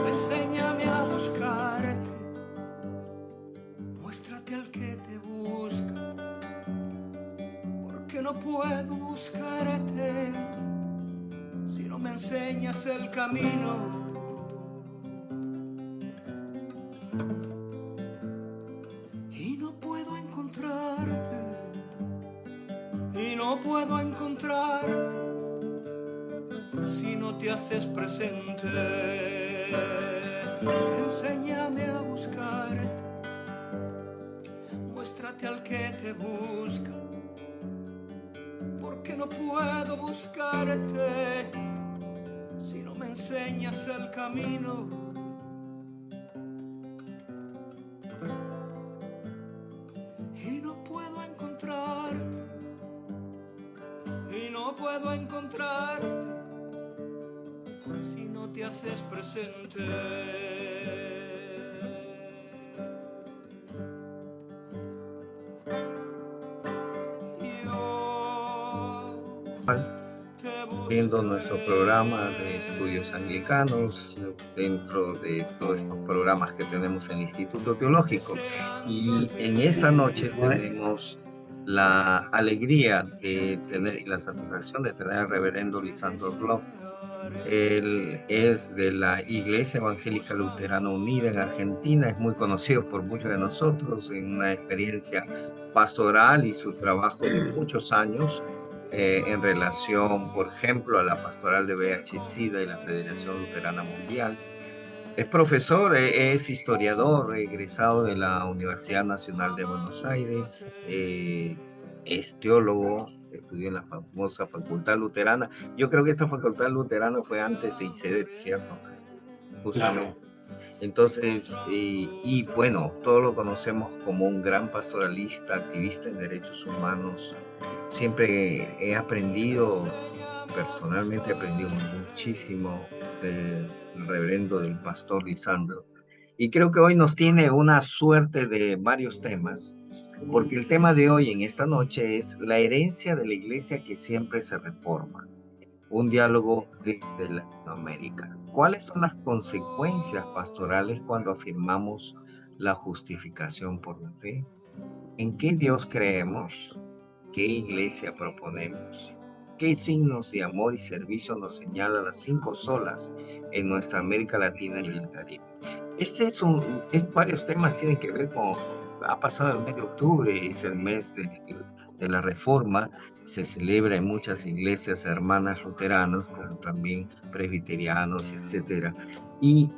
Enséñame a buscarte, muéstrate al que te busca, porque no puedo buscarte si no me enseñas el camino. Y no puedo encontrarte, y no puedo encontrarte si no te haces presente. Enséñame a buscarte, muéstrate al que te busca, porque no puedo buscarte si no me enseñas el camino. Y no puedo encontrarte, y no puedo encontrarte si no te haces presente. Viendo nuestro programa de estudios anglicanos dentro de todos estos programas que tenemos en el Instituto Teológico. Y en esta noche tenemos la alegría de tener y la satisfacción de tener al reverendo Lisandro Bloch. Él es de la Iglesia Evangélica Luterana Unida en Argentina, es muy conocido por muchos de nosotros en una experiencia pastoral y su trabajo de muchos años en relación, por ejemplo, a la pastoral de VIH-Sida y la Federación Luterana Mundial. Es profesor, es historiador, egresado de la Universidad Nacional de Buenos Aires, es teólogo, estudió en la famosa Facultad Luterana. Yo creo que esta Facultad Luterana fue antes de ICEDET, ¿cierto? Justamente. Claro. Entonces, y bueno, todos lo conocemos como un gran pastoralista, activista en derechos humanos. Siempre he aprendido, personalmente he aprendido muchísimo del reverendo del pastor Lisandro. Y creo que hoy nos tiene una suerte de varios temas, porque el tema de hoy en esta noche es la herencia de la iglesia que siempre se reforma. Un diálogo desde Latinoamérica. ¿Cuáles son las consecuencias pastorales cuando afirmamos la justificación por la fe? ¿En qué Dios creemos? ¿Qué iglesia proponemos? ¿Qué signos de amor y servicio nos señalan las 5 solas en nuestra América Latina y el Caribe? Varios temas tienen que ver con, ha pasado el mes de octubre, es el mes de la Reforma, se celebra en muchas iglesias hermanas luteranas, como también presbiterianos, etcétera. Y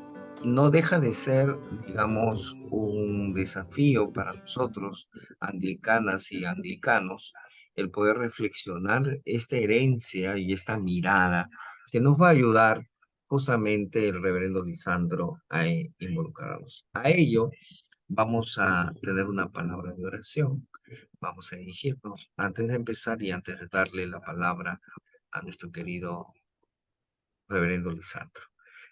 no deja de ser, digamos, un desafío para nosotros, anglicanas y anglicanos, el poder reflexionar esta herencia y esta mirada que nos va a ayudar justamente el reverendo Lisandro a involucrarnos. A ello vamos a tener una palabra de oración. Vamos a dirigirnos antes de empezar y antes de darle la palabra a nuestro querido reverendo Lisandro.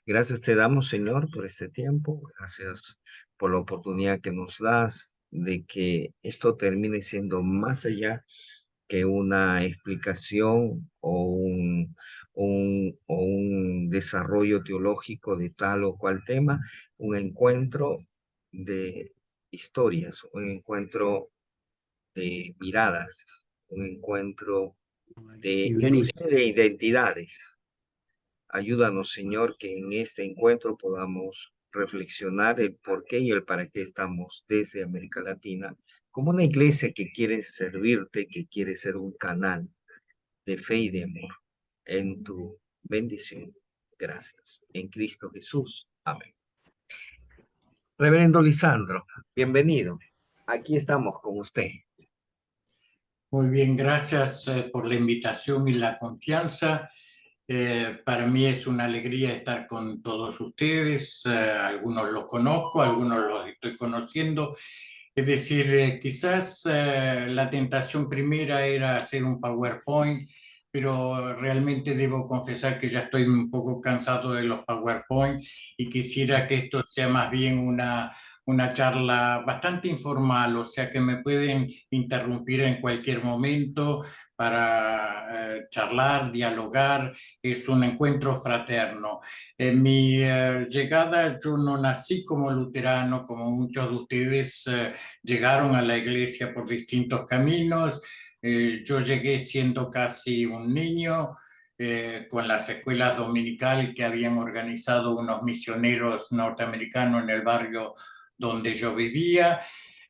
Gracias te damos, Señor, por este tiempo. Gracias por la oportunidad que nos das de que esto termine siendo más allá que una explicación o un desarrollo teológico de tal o cual tema, un encuentro de historias, un encuentro de miradas, un encuentro inclusive de identidades. Ayúdanos, Señor, que en este encuentro podamos reflexionar el por qué y el para qué estamos desde América Latina como una iglesia que quiere servirte, que quiere ser un canal de fe y de amor en tu bendición. Gracias. En Cristo Jesús. Amén. Reverendo Lisandro, bienvenido. Aquí estamos con usted. Muy bien, gracias por la invitación y la confianza. Para mí es una alegría estar con todos ustedes. Algunos los conozco, algunos los estoy conociendo. Es decir, quizás la tentación primera era hacer un PowerPoint, pero realmente debo confesar que ya estoy un poco cansado de los PowerPoint y quisiera que esto sea más bien una charla bastante informal, o sea que me pueden interrumpir en cualquier momento para charlar, dialogar. Es un encuentro fraterno. En mi llegada, yo no nací como luterano, como muchos de ustedes llegaron a la iglesia por distintos caminos. Yo llegué siendo casi un niño. Con las escuelas dominicales que habían organizado unos misioneros norteamericanos en el barrio donde yo vivía,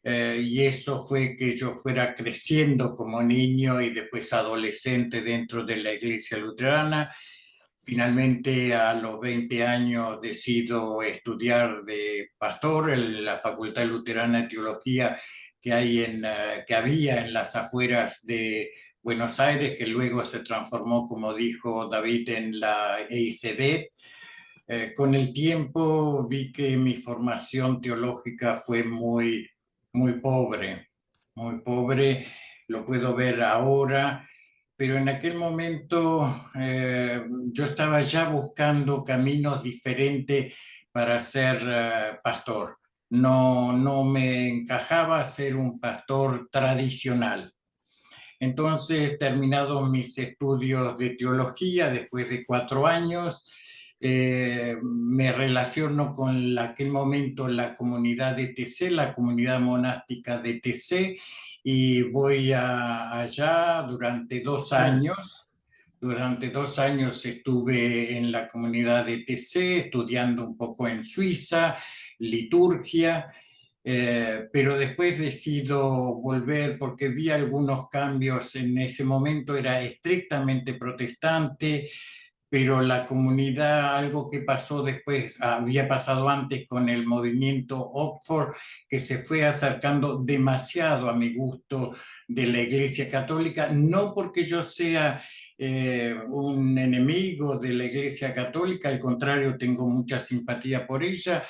y eso fue que yo fuera creciendo como niño y después adolescente dentro de la iglesia luterana. Finalmente, a los 20 años, decido estudiar de pastor en la Facultad Luterana de Teología que había en las afueras de Buenos Aires, que luego se transformó, como dijo David, en la EICD. Con el tiempo vi que mi formación teológica fue muy pobre, muy pobre, lo puedo ver ahora, pero en aquel momento yo estaba ya buscando caminos diferentes para ser pastor. No me encajaba ser un pastor tradicional. Entonces, terminados mis estudios de teología, después de 4 años, me relaciono con aquel momento la comunidad de TC, la comunidad monástica de TC, y voy allá durante 2 años. Durante 2 años estuve en la comunidad de TC, estudiando un poco en Suiza, liturgia, pero después decido volver porque vi algunos cambios. En ese momento era estrictamente protestante, pero la comunidad, algo que pasó después, había pasado antes con el movimiento Oxford, que se fue acercando demasiado a mi gusto de la Iglesia Católica, no porque yo sea un enemigo de la Iglesia Católica, al contrario, tengo mucha simpatía por ella,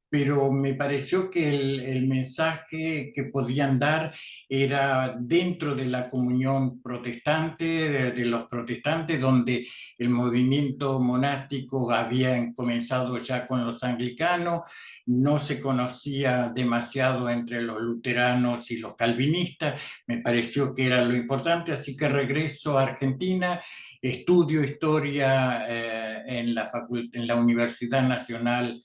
pero me pareció que el mensaje que podían dar era dentro de la comunión protestante, de los protestantes, donde el movimiento monástico había comenzado ya con los anglicanos, no se conocía demasiado entre los luteranos y los calvinistas, me pareció que era lo importante, así que regreso a Argentina, estudio historia en la Universidad Nacional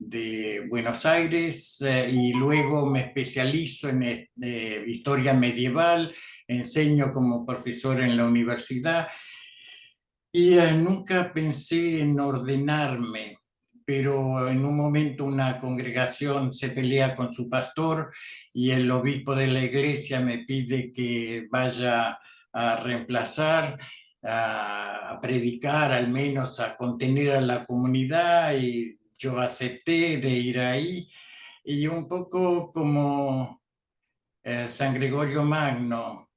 de Buenos Aires, y luego me especializo en historia medieval, enseño como profesor en la universidad y nunca pensé en ordenarme, pero en un momento una congregación se pelea con su pastor y el obispo de la iglesia me pide que vaya a reemplazar, a predicar, al menos a contener a la comunidad, y yo acepté de ir ahí, y un poco como San Gregorio Magno,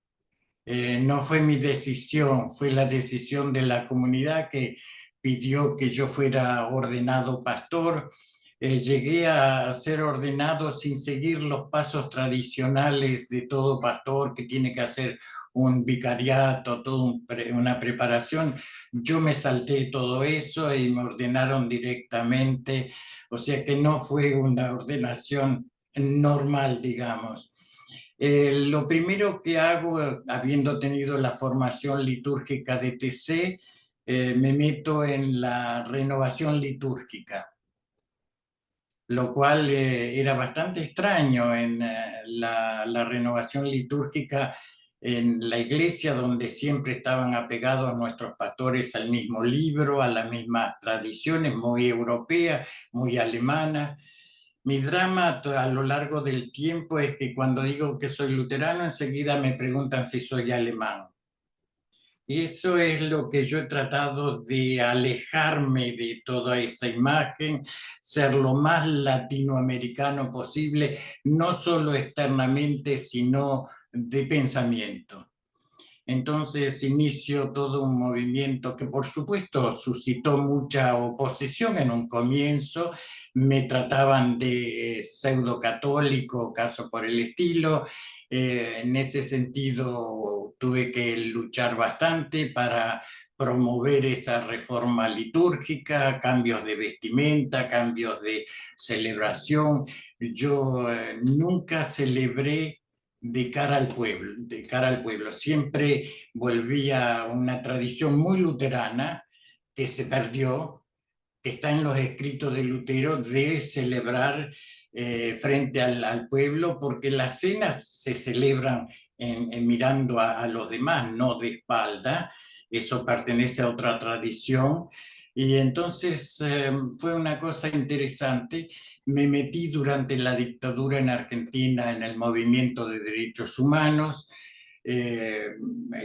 no fue mi decisión, fue la decisión de la comunidad que pidió que yo fuera ordenado pastor. Llegué a ser ordenado sin seguir los pasos tradicionales de todo pastor, que tiene que hacer un vicariato, toda una preparación. Yo me salté todo eso y me ordenaron directamente, o sea que no fue una ordenación normal, digamos. Lo primero que hago, habiendo tenido la formación litúrgica de TC, me meto en la renovación litúrgica, lo cual era bastante extraño en la renovación litúrgica en la iglesia, donde siempre estaban apegados nuestros pastores al mismo libro, a las mismas tradiciones, muy europeas, muy alemanas. Mi drama a lo largo del tiempo es que cuando digo que soy luterano, enseguida me preguntan si soy alemán. Y eso es lo que yo he tratado de alejarme de toda esa imagen, ser lo más latinoamericano posible, no solo externamente, sino de pensamiento. Entonces inició todo un movimiento que por supuesto suscitó mucha oposición en un comienzo, me trataban de pseudo católico, caso por el estilo. En ese sentido tuve que luchar bastante para promover esa reforma litúrgica, cambios de vestimenta, cambios de celebración. Yo nunca celebré de cara al pueblo, de cara al pueblo. Siempre volví a una tradición muy luterana que se perdió, que está en los escritos de Lutero, de celebrar frente al pueblo, porque las cenas se celebran mirando a los demás, no de espalda. Eso pertenece a otra tradición. Y entonces fue una cosa interesante. Me metí durante la dictadura en Argentina en el movimiento de derechos humanos.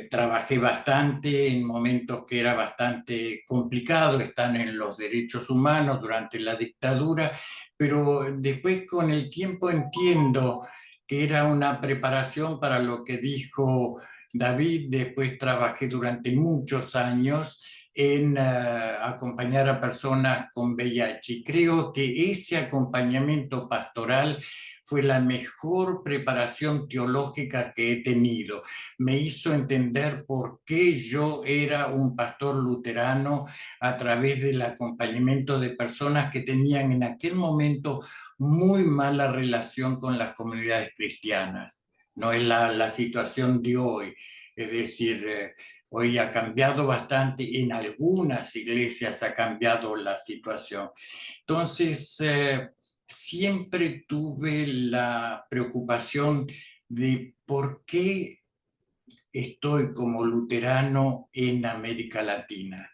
Trabajé bastante en momentos que era bastante complicado estar en los derechos humanos durante la dictadura, pero después con el tiempo entiendo que era una preparación para lo que dijo David. Después trabajé durante muchos años en acompañar a personas con VIH y creo que ese acompañamiento pastoral fue la mejor preparación teológica que he tenido. Me hizo entender por qué yo era un pastor luterano a través del acompañamiento de personas que tenían en aquel momento muy mala relación con las comunidades cristianas. No es la situación de hoy, es decir, hoy ha cambiado bastante, en algunas iglesias ha cambiado la situación. Entonces, siempre tuve la preocupación de por qué estoy como luterano en América Latina.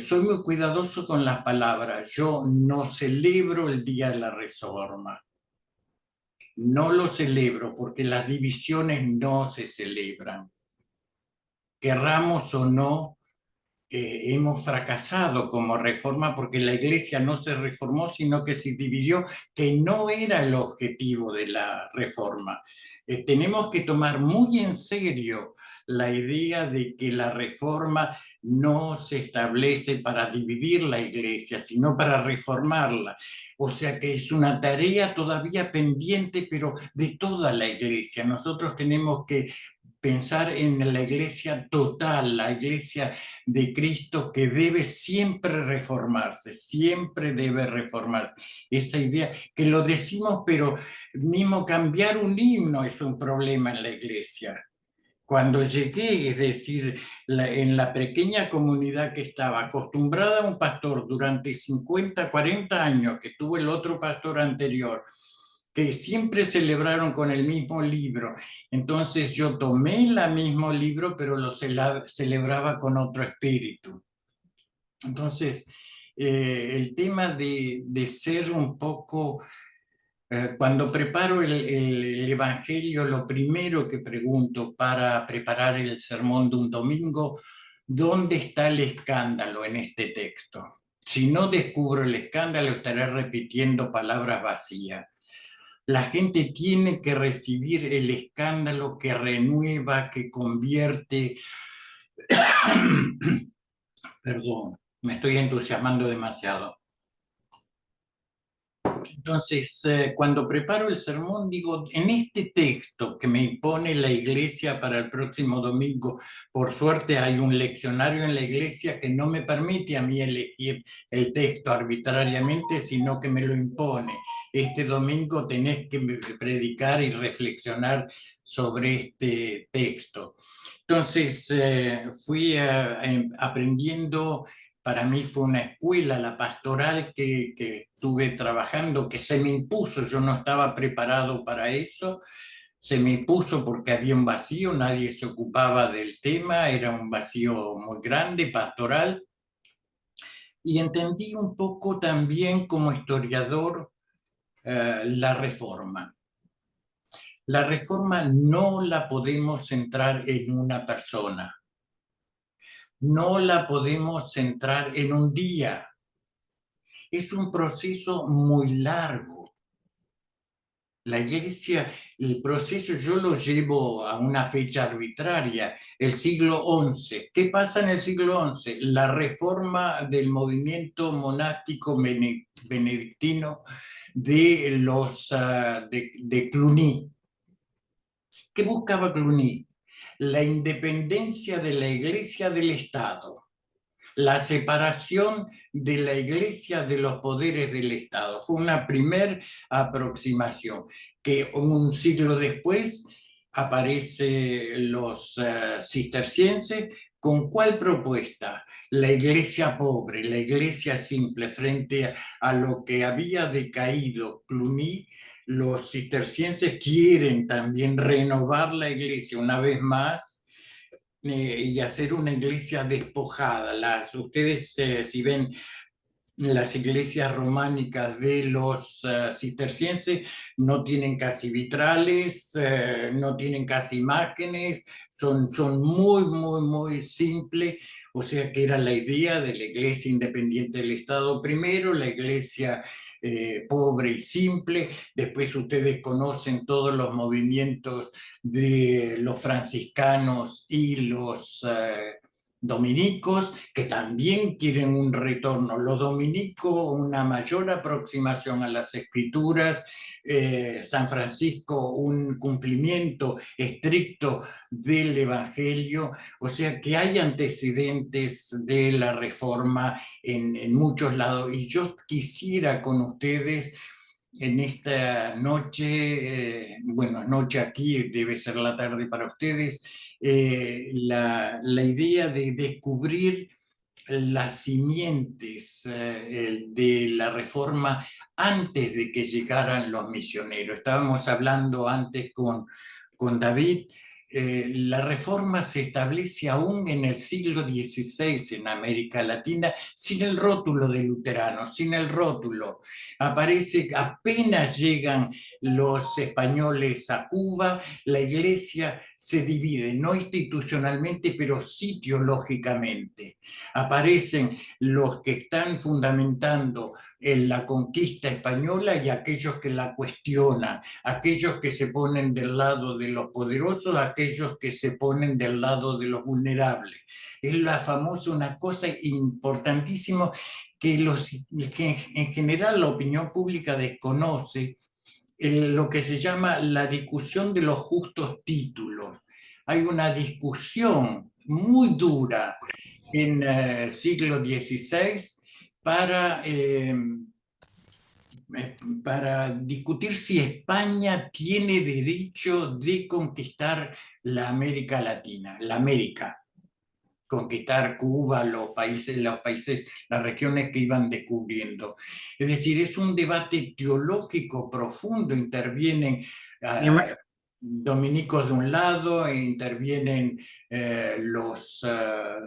Soy muy cuidadoso con las palabras. Yo no celebro el Día de la Reforma. No lo celebro porque las divisiones no se celebran. Querramos o no, hemos fracasado como reforma porque la iglesia no se reformó, sino que se dividió, que no era el objetivo de la reforma. Tenemos que tomar muy en serio la idea de que la reforma no se establece para dividir la iglesia, sino para reformarla. O sea que es una tarea todavía pendiente, pero de toda la iglesia. Nosotros tenemos que pensar en la iglesia total, la iglesia de Cristo que debe siempre reformarse, siempre debe reformarse. Esa idea que lo decimos, pero mismo cambiar un himno es un problema en la iglesia. Cuando llegué, es decir, en la pequeña comunidad que estaba acostumbrada a un pastor durante 50, 40 años, que tuvo el otro pastor anterior, que siempre celebraron con el mismo libro. Entonces yo tomé el mismo libro, pero lo celebraba con otro espíritu. Entonces, el tema de ser un poco... cuando preparo el Evangelio, lo primero que pregunto para preparar el sermón de un domingo, ¿dónde está el escándalo en este texto? Si no descubro el escándalo, estaré repitiendo palabras vacías. La gente tiene que recibir el escándalo que renueva, que convierte... Perdón, me estoy entusiasmando demasiado. Entonces, cuando preparo el sermón, digo, en este texto que me impone la iglesia para el próximo domingo, por suerte hay un leccionario en la iglesia que no me permite a mí elegir el texto arbitrariamente, sino que me lo impone. Este domingo tenés que predicar y reflexionar sobre este texto. Entonces, fui aprendiendo. Para mí fue una escuela, la pastoral que estuve trabajando, que se me impuso. Yo no estaba preparado para eso, se me impuso porque había un vacío, nadie se ocupaba del tema, era un vacío muy grande, pastoral. Y entendí un poco también como historiador la reforma. La reforma no la podemos centrar en una persona. No la podemos centrar en un día. Es un proceso muy largo. La iglesia, el proceso yo lo llevo a una fecha arbitraria, el siglo XI. ¿Qué pasa en el siglo XI? La reforma del movimiento monástico benedictino de Cluny. ¿Qué buscaba Cluny? la independencia de la Iglesia del Estado, la separación de la Iglesia de los poderes del Estado. Fue una primera aproximación que un siglo después aparecen los cistercienses. ¿Con cuál propuesta? La Iglesia pobre, la Iglesia simple, frente a lo que había decaído Cluny. Los cistercienses quieren también renovar la Iglesia una vez más, y hacer una iglesia despojada. Ustedes, si ven las iglesias románicas de los cistercienses, no tienen casi vitrales, no tienen casi imágenes, son muy simples. O sea que era la idea de la iglesia independiente del Estado primero, la iglesia pobre y simple. Después ustedes conocen todos los movimientos de los franciscanos y los dominicos, que también quieren un retorno. Los dominicos, una mayor aproximación a las escrituras, San Francisco, un cumplimiento estricto del Evangelio. O sea que hay antecedentes de la Reforma en muchos lados. Y yo quisiera con ustedes en esta noche, bueno, noche aquí, debe ser la tarde para ustedes, la idea de descubrir las simientes de la Reforma antes de que llegaran los misioneros. Estábamos hablando antes con David. La Reforma se establece aún en el siglo XVI en América Latina, sin el rótulo de luterano, sin el rótulo. Aparece, apenas llegan los españoles a Cuba, la iglesia se divide, no institucionalmente, pero sí teológicamente. Aparecen los que están fundamentando en la conquista española y aquellos que la cuestionan, aquellos que se ponen del lado de los poderosos, aquellos que se ponen del lado de los vulnerables. Es la famosa, una cosa importantísima que en general la opinión pública desconoce, lo que se llama la discusión de los justos títulos. Hay una discusión muy dura en el siglo XVI para discutir si España tiene derecho de conquistar la América Latina, la América, conquistar Cuba, los países, las regiones que iban descubriendo. Es decir, es un debate teológico profundo. Intervienen dominicos de un lado e intervienen los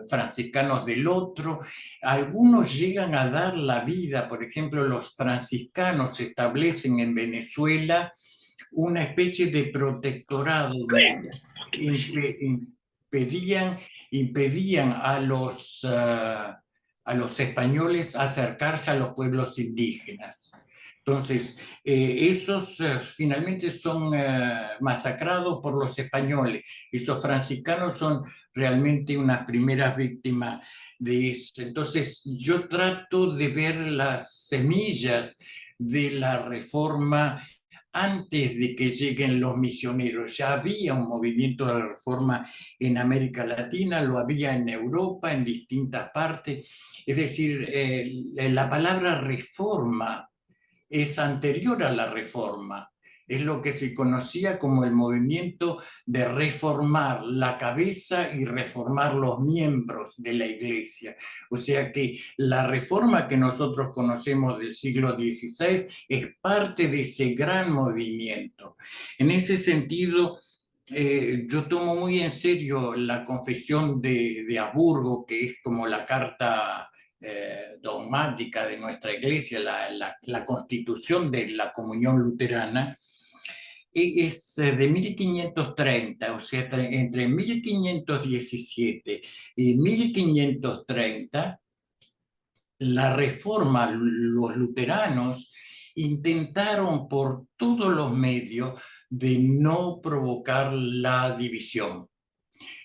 franciscanos del otro. Algunos llegan a dar la vida. Por ejemplo, los franciscanos establecen en Venezuela una especie de protectorado. Impedían a los españoles acercarse a los pueblos indígenas. Entonces, esos finalmente son masacrados por los españoles. Esos franciscanos son realmente unas primeras víctimas de eso. Entonces, yo trato de ver las semillas de la Reforma antes de que lleguen los misioneros. Ya había un movimiento de reforma en América Latina, lo había en Europa, en distintas partes. Es decir, la palabra reforma es anterior a la Reforma. Es lo que se conocía como el movimiento de reformar la cabeza y reformar los miembros de la Iglesia. O sea que la Reforma que nosotros conocemos del siglo XVI es parte de ese gran movimiento. En ese sentido, yo tomo muy en serio la Confesión de Habsburgo, que es como la carta dogmática de nuestra Iglesia, la constitución de la comunión luterana. Es de 1530, o sea, entre 1517 y 1530, la Reforma, los luteranos intentaron por todos los medios de no provocar la división.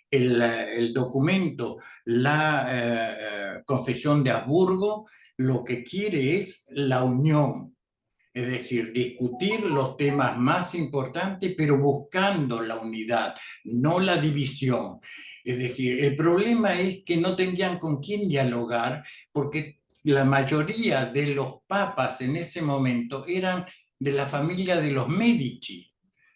El documento, la Confesión de Habsburgo, lo que quiere es la unión. Es decir, discutir los temas más importantes, pero buscando la unidad, no la división. Es decir, el problema es que no tenían con quién dialogar, porque la mayoría de los papas en ese momento eran de la familia de los Medici.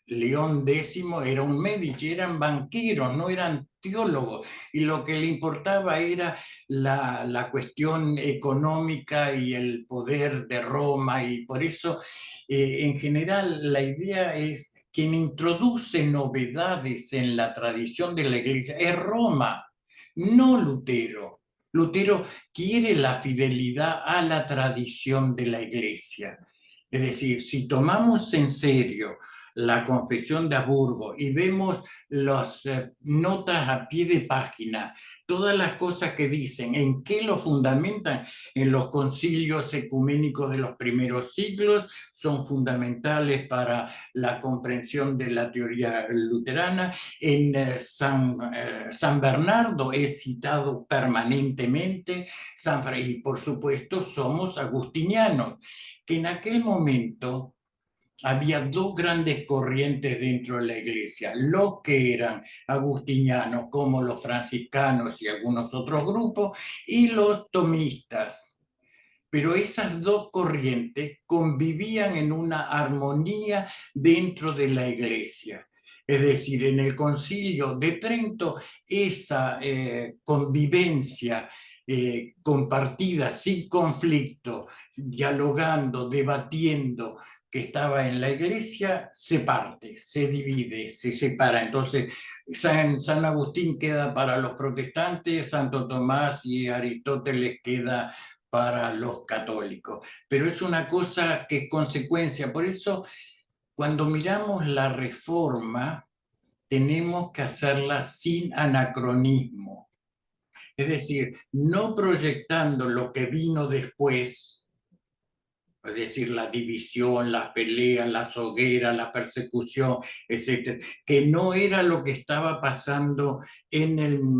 León X era un Medici, eran banqueros, no eran teólogos, y lo que le importaba era la cuestión económica y el poder de Roma, y por eso, en general, la idea es quien introduce novedades en la tradición de la Iglesia es Roma, no Lutero. Lutero quiere la fidelidad a la tradición de la Iglesia. Es decir, si tomamos en serio la Confesión de Habsburgo y vemos las notas a pie de página, todas las cosas que dicen, ¿en qué lo fundamentan? En los concilios ecuménicos de los primeros siglos, son fundamentales para la comprensión de la teoría luterana. En San Bernardo es citado permanentemente, y por supuesto somos agustinianos, que en aquel momento había dos grandes corrientes dentro de la iglesia, los que eran agustinianos, como los franciscanos y algunos otros grupos, y los tomistas. Pero esas dos corrientes convivían en una armonía dentro de la iglesia. Es decir, en el Concilio de Trento, esa convivencia compartida, sin conflicto, dialogando, debatiendo, que estaba en la iglesia, se parte, se divide, se separa. Entonces, San Agustín queda para los protestantes, Santo Tomás y Aristóteles queda para los católicos. Pero es una cosa que es consecuencia. Por eso, cuando miramos la reforma, tenemos que hacerla sin anacronismo. Es decir, no proyectando lo que vino después, es decir, la división, las peleas, las hogueras, la persecución, etcétera, que no era lo que estaba pasando en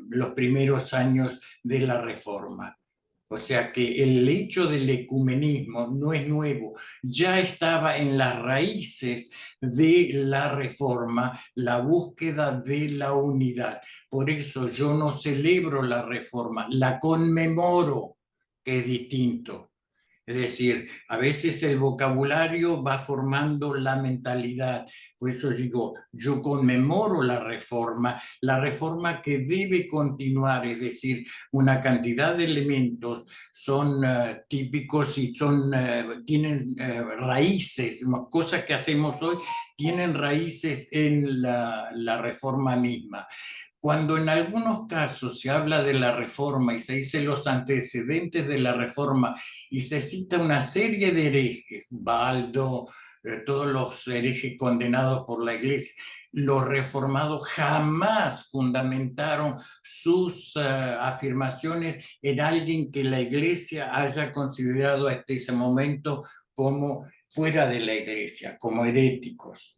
los primeros años de la Reforma. O sea que el hecho del ecumenismo no es nuevo, ya estaba en las raíces de la Reforma, la búsqueda de la unidad. Por eso yo no celebro la Reforma, la conmemoro, que es distinto. Es decir, a veces el vocabulario va formando la mentalidad. Por eso digo, yo conmemoro la reforma que debe continuar, es decir, una cantidad de elementos son típicos y tienen raíces, cosas que hacemos hoy tienen raíces en la reforma misma. Cuando en algunos casos se habla de la reforma y se dice los antecedentes de la reforma y se cita una serie de herejes, Baldo, todos los herejes condenados por la iglesia, los reformados jamás fundamentaron sus afirmaciones en alguien que la iglesia haya considerado hasta ese momento como fuera de la iglesia, como heréticos.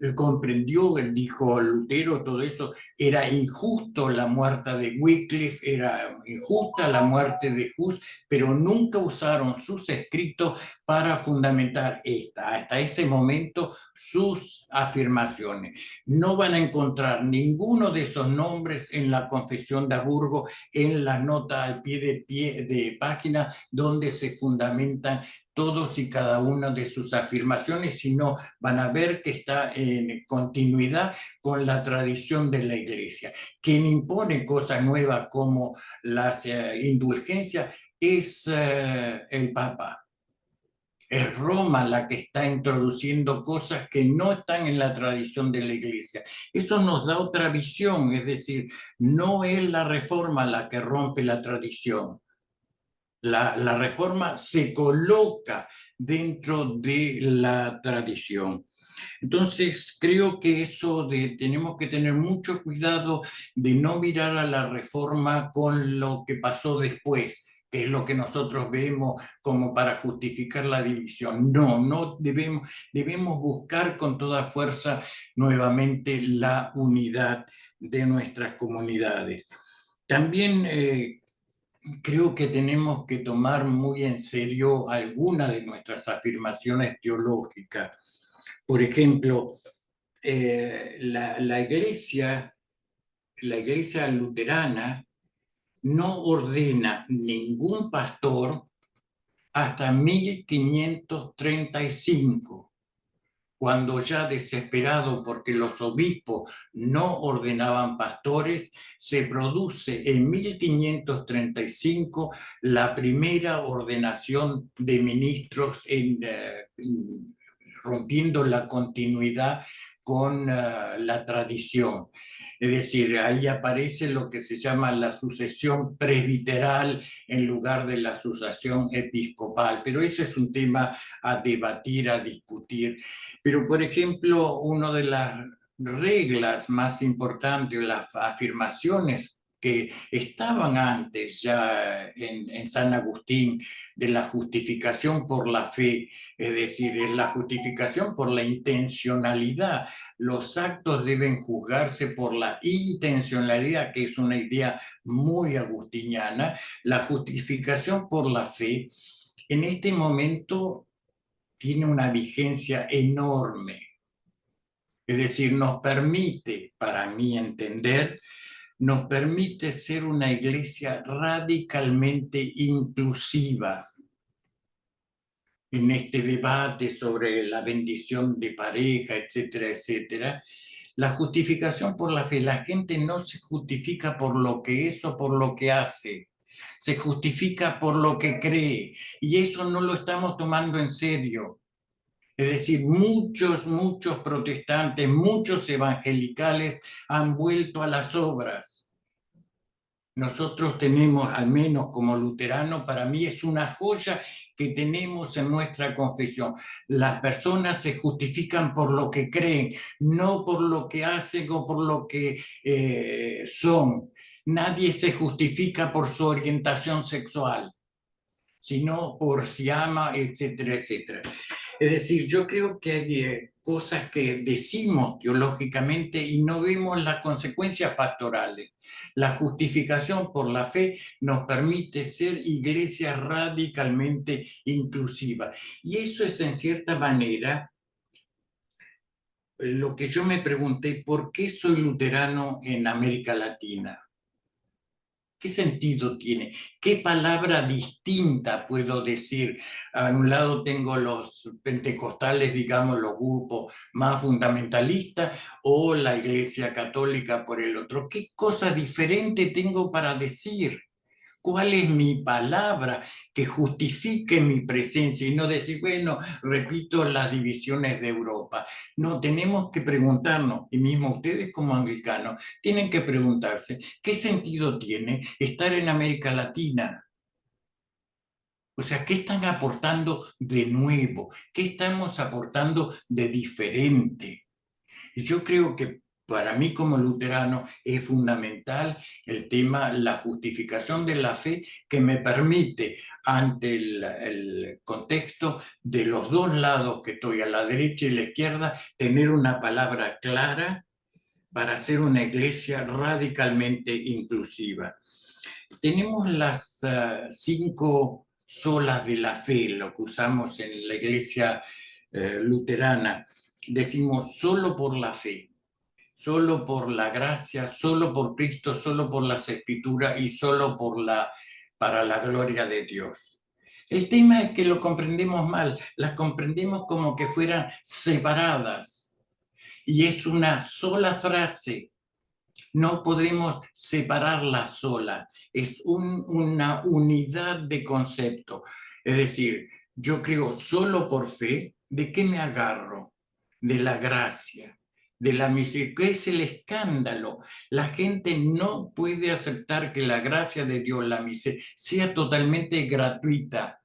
Él comprendió, él dijo Lutero, todo eso, era injusto la muerte de Wycliffe, era injusta la muerte de Hus, pero nunca usaron sus escritos para fundamentar hasta ese momento sus afirmaciones. No van a encontrar ninguno de esos nombres en la Confesión de Habsburgo, en la nota al pie de página, donde se fundamentan todos y cada una de sus afirmaciones, sino van a ver que está en continuidad con la tradición de la Iglesia. Quien impone cosas nuevas como las indulgencias es el Papa. Es Roma la que está introduciendo cosas que no están en la tradición de la Iglesia. Eso nos da otra visión, es decir, no es la reforma la que rompe la tradición. La reforma se coloca dentro de la tradición. Entonces, creo que tenemos que tener mucho cuidado de no mirar a la reforma con lo que pasó después, que es lo que nosotros vemos como para justificar la división. No debemos buscar con toda fuerza nuevamente la unidad de nuestras comunidades. También creo que tenemos que tomar muy en serio algunas de nuestras afirmaciones teológicas. Por ejemplo, la iglesia luterana no ordena ningún pastor hasta 1535, cuando ya desesperado porque los obispos no ordenaban pastores, se produce en 1535 la primera ordenación de ministros rompiendo la continuidad con la tradición. Es decir, ahí aparece lo que se llama la sucesión presbiteral en lugar de la sucesión episcopal, pero ese es un tema a debatir, a discutir. Pero, por ejemplo, una de las reglas más importantes, las afirmaciones que estaban antes ya en San Agustín, de la justificación por la fe, es decir, es la justificación por la intencionalidad. Los actos deben juzgarse por la intencionalidad, que es una idea muy agustiniana. La justificación por la fe en este momento tiene una vigencia enorme. Es decir, nos permite, para mi entender, nos permite ser una iglesia radicalmente inclusiva en este debate sobre la bendición de pareja, etcétera, etcétera. La justificación por la fe, la gente no se justifica por lo que es o por lo que hace, se justifica por lo que cree, y eso no lo estamos tomando en serio. Es decir, muchos protestantes, muchos evangelicales han vuelto a las obras. Nosotros tenemos, al menos como luterano, para mí es una joya que tenemos en nuestra confesión. Las personas se justifican por lo que creen, no por lo que hacen o por lo que son. Nadie se justifica por su orientación sexual, sino por si ama, etcétera, etcétera. Es decir, yo creo que hay cosas que decimos teológicamente y no vemos las consecuencias pastorales. La justificación por la fe nos permite ser iglesia radicalmente inclusiva. Y eso es, en cierta manera, lo que yo me pregunté: ¿por qué soy luterano en América Latina? ¿Qué sentido tiene? ¿Qué palabra distinta puedo decir? A un lado tengo los pentecostales, digamos, los grupos más fundamentalistas, o la Iglesia Católica por el otro. ¿Qué cosa diferente tengo para decir? ¿Cuál es mi palabra que justifique mi presencia? Y no decir, bueno, repito las divisiones de Europa. No, tenemos que preguntarnos, y mismo ustedes como anglicanos, tienen que preguntarse, ¿qué sentido tiene estar en América Latina? O sea, ¿qué están aportando de nuevo? ¿Qué estamos aportando de diferente? Y yo creo que para mí como luterano es fundamental el tema, la justificación de la fe, que me permite, ante el contexto de los dos lados que estoy, a la derecha y la izquierda, tener una palabra clara para ser una iglesia radicalmente inclusiva. Tenemos las 5 solas de la fe, lo que usamos en la iglesia luterana. Decimos solo por la fe, solo por la gracia, solo por Cristo, solo por las Escrituras y solo para la gloria de Dios. El tema es que lo comprendemos mal, las comprendemos como que fueran separadas, y es una sola frase. No podemos separarla sola, es una unidad de concepto. Es decir, yo creo solo por fe. ¿De qué me agarro? De la gracia, de la misericordia. ¿Qué es el escándalo? La gente no puede aceptar que la gracia de Dios, la misericordia, sea totalmente gratuita.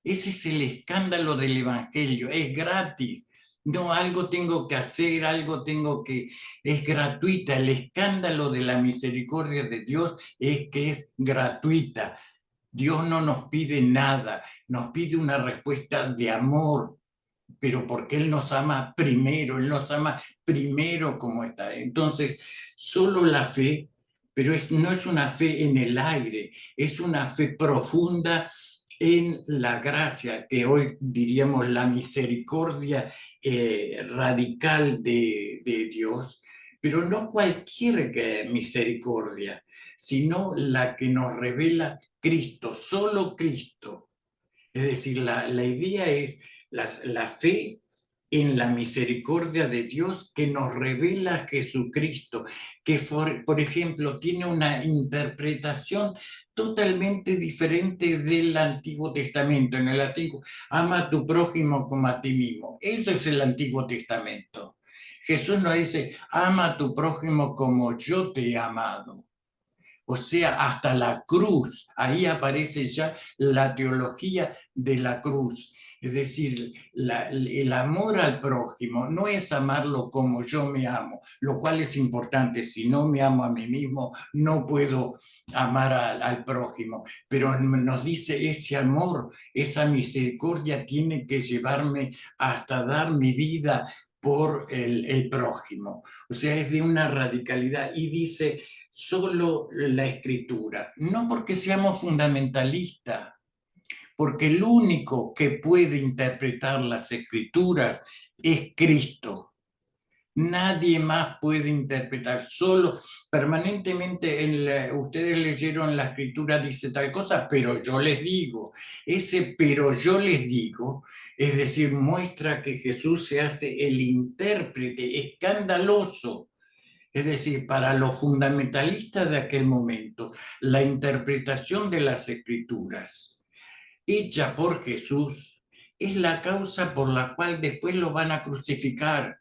Ese es el escándalo del Evangelio, es gratis. No, algo tengo que hacer, algo tengo que... Es gratuita. El escándalo de la misericordia de Dios es que es gratuita. Dios no nos pide nada, nos pide una respuesta de amor, pero porque Él nos ama primero como está. Entonces, solo la fe pero no es una fe en el aire, es una fe profunda en la gracia, que hoy diríamos la misericordia radical de Dios, pero no cualquier misericordia, sino la que nos revela Cristo, solo Cristo. Es decir, la idea es la fe en la misericordia de Dios que nos revela a Jesucristo, que por ejemplo tiene una interpretación totalmente diferente del Antiguo Testamento. En el Antiguo, ama a tu prójimo como a ti mismo. Eso es el Antiguo Testamento. Jesús nos dice, ama a tu prójimo como yo te he amado. O sea, hasta la cruz, ahí aparece ya la teología de la cruz. Es decir, el amor al prójimo no es amarlo como yo me amo, lo cual es importante. Si no me amo a mí mismo, no puedo amar al prójimo. Pero nos dice, ese amor, esa misericordia tiene que llevarme hasta dar mi vida por el prójimo. O sea, es de una radicalidad. Y dice, solo la escritura, no porque seamos fundamentalistas, porque el único que puede interpretar las escrituras es Cristo. Nadie más puede interpretar, solo permanentemente ustedes leyeron la escritura dice tal cosa, pero yo les digo, ese pero yo les digo, es decir, muestra que Jesús se hace el intérprete escandaloso. Es decir, para los fundamentalistas de aquel momento, la interpretación de las escrituras hecha por Jesús es la causa por la cual después lo van a crucificar.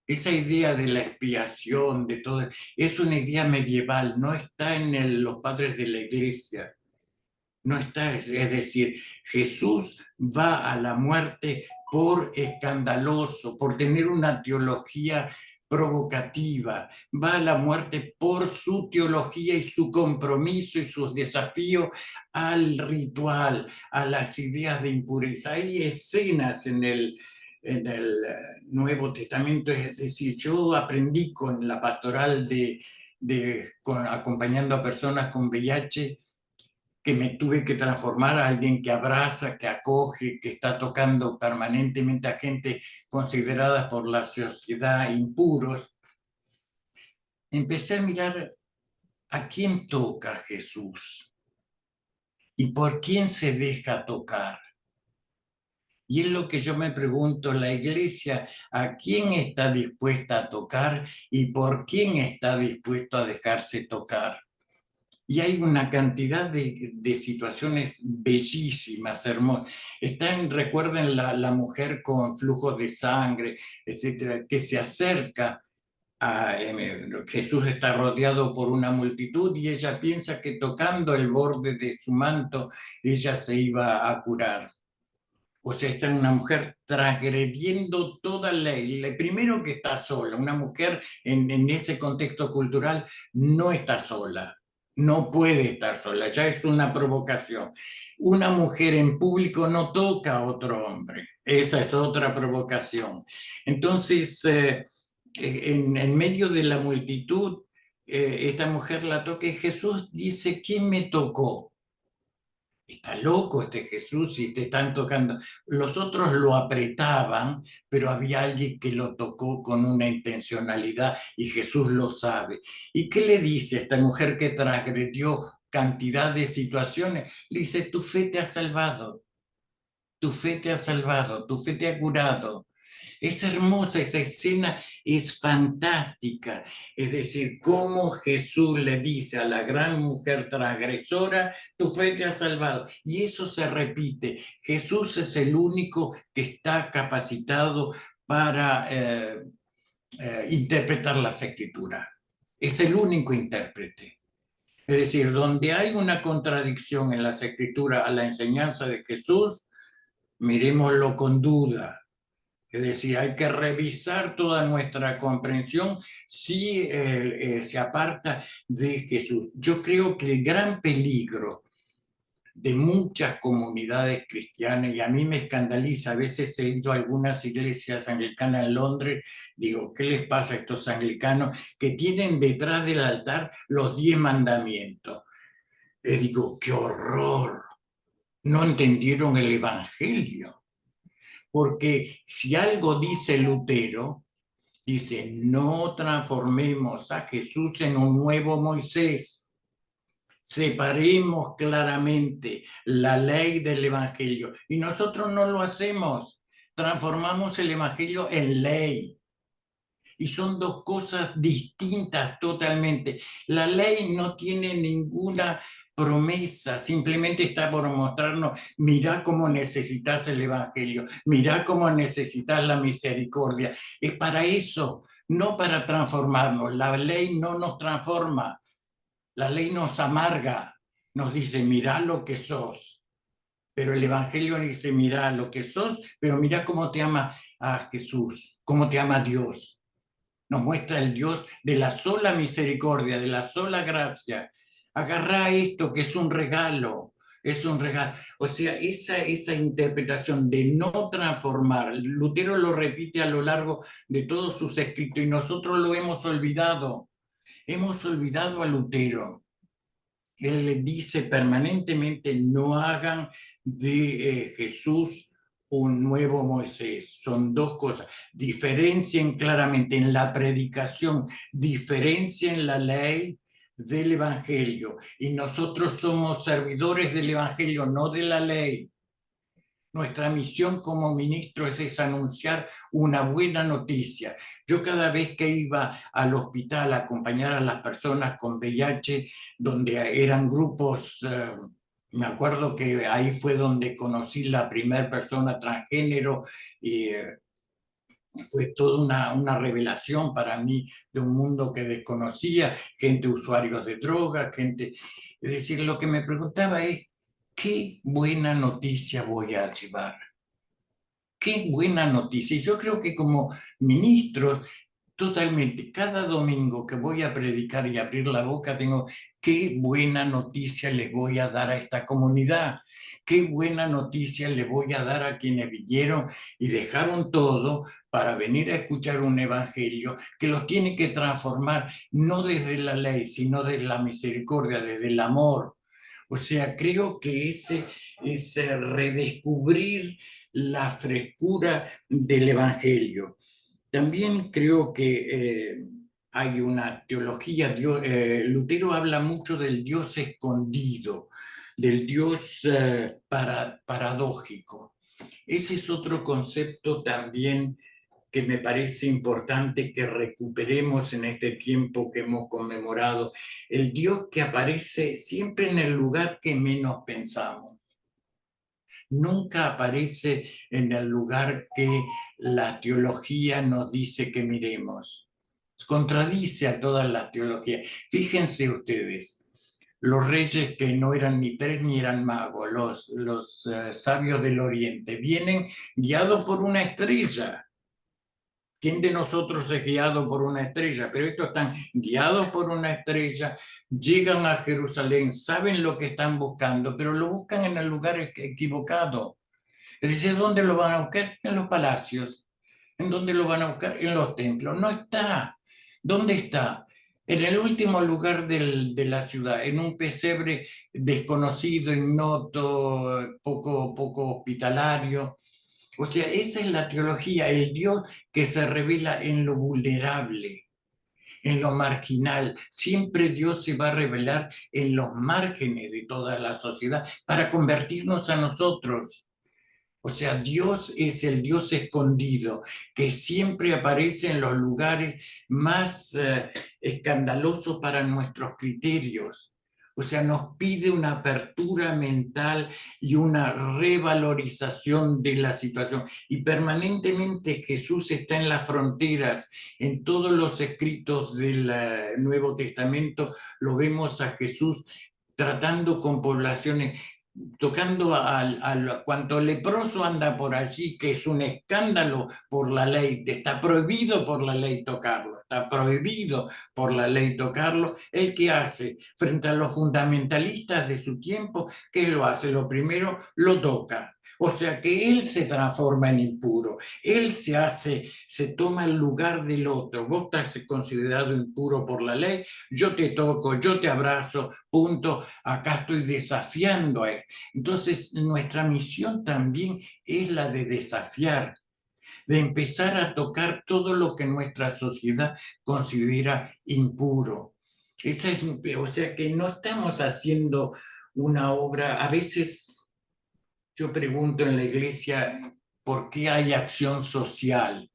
Esa idea de la expiación, de todo, es una idea medieval, no está en los padres de la iglesia. No está, es decir, Jesús va a la muerte por escandaloso, por tener una teología provocativa, va a la muerte por su teología y su compromiso y sus desafíos al ritual, a las ideas de impureza. Hay escenas en el Nuevo Testamento, es decir, yo aprendí con la pastoral acompañando a personas con VIH, que me tuve que transformar a alguien que abraza, que acoge, que está tocando permanentemente a gente considerada por la sociedad impuros. Empecé a mirar a quién toca Jesús y por quién se deja tocar. Y es lo que yo me pregunto, la iglesia, ¿a quién está dispuesta a tocar y por quién está dispuesto a dejarse tocar? Y hay una cantidad de situaciones bellísimas, hermosas. Recuerden la mujer con flujos de sangre, etcétera, que se acerca a Jesús, está rodeado por una multitud y ella piensa que tocando el borde de su manto ella se iba a curar. O sea, está una mujer transgrediendo toda ley. Primero que está sola, una mujer en ese contexto cultural no está sola. No puede estar sola, ya es una provocación. Una mujer en público no toca a otro hombre, esa es otra provocación. Entonces, en medio de la multitud, esta mujer la toca y Jesús dice, ¿quién me tocó? Está loco este Jesús y te están tocando. Los otros lo apretaban, pero había alguien que lo tocó con una intencionalidad y Jesús lo sabe. ¿Y qué le dice a esta mujer que transgredió cantidad de situaciones? Le dice, tu fe te ha salvado, tu fe te ha salvado, tu fe te ha curado. Es hermosa, esa escena es fantástica. Es decir, cómo Jesús le dice a la gran mujer transgresora, tu fe te ha salvado. Y eso se repite. Jesús es el único que está capacitado para interpretar las escrituras. Es el único intérprete. Es decir, donde hay una contradicción en las escrituras a la enseñanza de Jesús, miremoslo con duda. Es decir, hay que revisar toda nuestra comprensión si se aparta de Jesús. Yo creo que el gran peligro de muchas comunidades cristianas, y a mí me escandaliza. A veces he ido a algunas iglesias anglicanas en Londres, digo, ¿qué les pasa a estos anglicanos que tienen detrás del altar los 10 mandamientos? Y digo, ¡qué horror! No entendieron el evangelio. Porque si algo dice Lutero, dice, no transformemos a Jesús en un nuevo Moisés. Separemos claramente la ley del evangelio. Y nosotros no lo hacemos. Transformamos el evangelio en ley. Y son dos cosas distintas totalmente. La ley no tiene ninguna promesa, simplemente está por mostrarnos, mirá cómo necesitas el evangelio, mirá cómo necesitas la misericordia. Es para eso, no para transformarnos. La ley no nos transforma. La ley nos amarga, nos dice, mirá lo que sos. Pero el evangelio dice, mirá lo que sos, pero mirá cómo te ama a Jesús, cómo te ama Dios. Nos muestra el Dios de la sola misericordia, de la sola gracia. Agarrá esto que es un regalo, es un regalo. O sea, esa interpretación de no transformar, Lutero lo repite a lo largo de todos sus escritos y nosotros lo hemos olvidado. Hemos olvidado a Lutero. Él le dice permanentemente, no hagan de Jesús un nuevo Moisés. Son dos cosas. Diferencien claramente en la predicación, diferencien la ley del evangelio. Y nosotros somos servidores del evangelio, no de la ley. Nuestra misión como ministros es anunciar una buena noticia. Yo cada vez que iba al hospital a acompañar a las personas con VIH, donde eran grupos, me acuerdo que ahí fue donde conocí la primera persona transgénero y fue toda una revelación para mí de un mundo que desconocía, gente usuarios de drogas, gente... Es decir, lo que me preguntaba es, ¿qué buena noticia voy a llevar? Qué buena noticia. Y yo creo que como ministros, totalmente, cada domingo que voy a predicar y abrir la boca, tengo, qué buena noticia les voy a dar a esta comunidad. Qué buena noticia les voy a dar a quienes vinieron y dejaron todo para venir a escuchar un evangelio que los tiene que transformar, no desde la ley, sino desde la misericordia, desde el amor. O sea, creo que ese redescubrir la frescura del evangelio. También creo que hay una teología, Lutero habla mucho del Dios escondido, del Dios paradójico. Ese es otro concepto también que me parece importante que recuperemos en este tiempo que hemos conmemorado. El Dios que aparece siempre en el lugar que menos pensamos. Nunca aparece en el lugar que la teología nos dice que miremos. Contradice a todas las teologías. Fíjense ustedes, los reyes que no eran ni tres ni eran magos, los sabios del oriente, vienen guiados por una estrella. ¿Quién de nosotros es guiado por una estrella? Pero estos están guiados por una estrella, llegan a Jerusalén, saben lo que están buscando, pero lo buscan en el lugar equivocado. Es decir, ¿dónde lo van a buscar? En los palacios. ¿En dónde lo van a buscar? En los templos. No está. ¿Dónde está? En el último lugar de la ciudad, en un pesebre desconocido, ignoto, poco hospitalario. O sea, esa es la teología, el Dios que se revela en lo vulnerable, en lo marginal. Siempre Dios se va a revelar en los márgenes de toda la sociedad para convertirnos a nosotros. O sea, Dios es el Dios escondido, que siempre aparece en los lugares más escandalosos para nuestros criterios. O sea, nos pide una apertura mental y una revalorización de la situación. Y permanentemente Jesús está en las fronteras. En todos los escritos del Nuevo Testamento lo vemos a Jesús tratando con poblaciones. tocando cuanto leproso anda por allí, que es un escándalo por la ley, está prohibido por la ley tocarlo, está prohibido por la ley tocarlo. ¿El qué hace? Frente a los fundamentalistas de su tiempo, ¿qué lo hace? Lo primero, lo toca. O sea que él se transforma en impuro, él se toma el lugar del otro. Vos estás considerado impuro por la ley, yo te toco, yo te abrazo, punto, acá estoy desafiando a él. Entonces, nuestra misión también es la de desafiar, de empezar a tocar todo lo que nuestra sociedad considera impuro. O sea que no estamos haciendo una obra, a veces yo pregunto en la iglesia, ¿por qué hay acción social?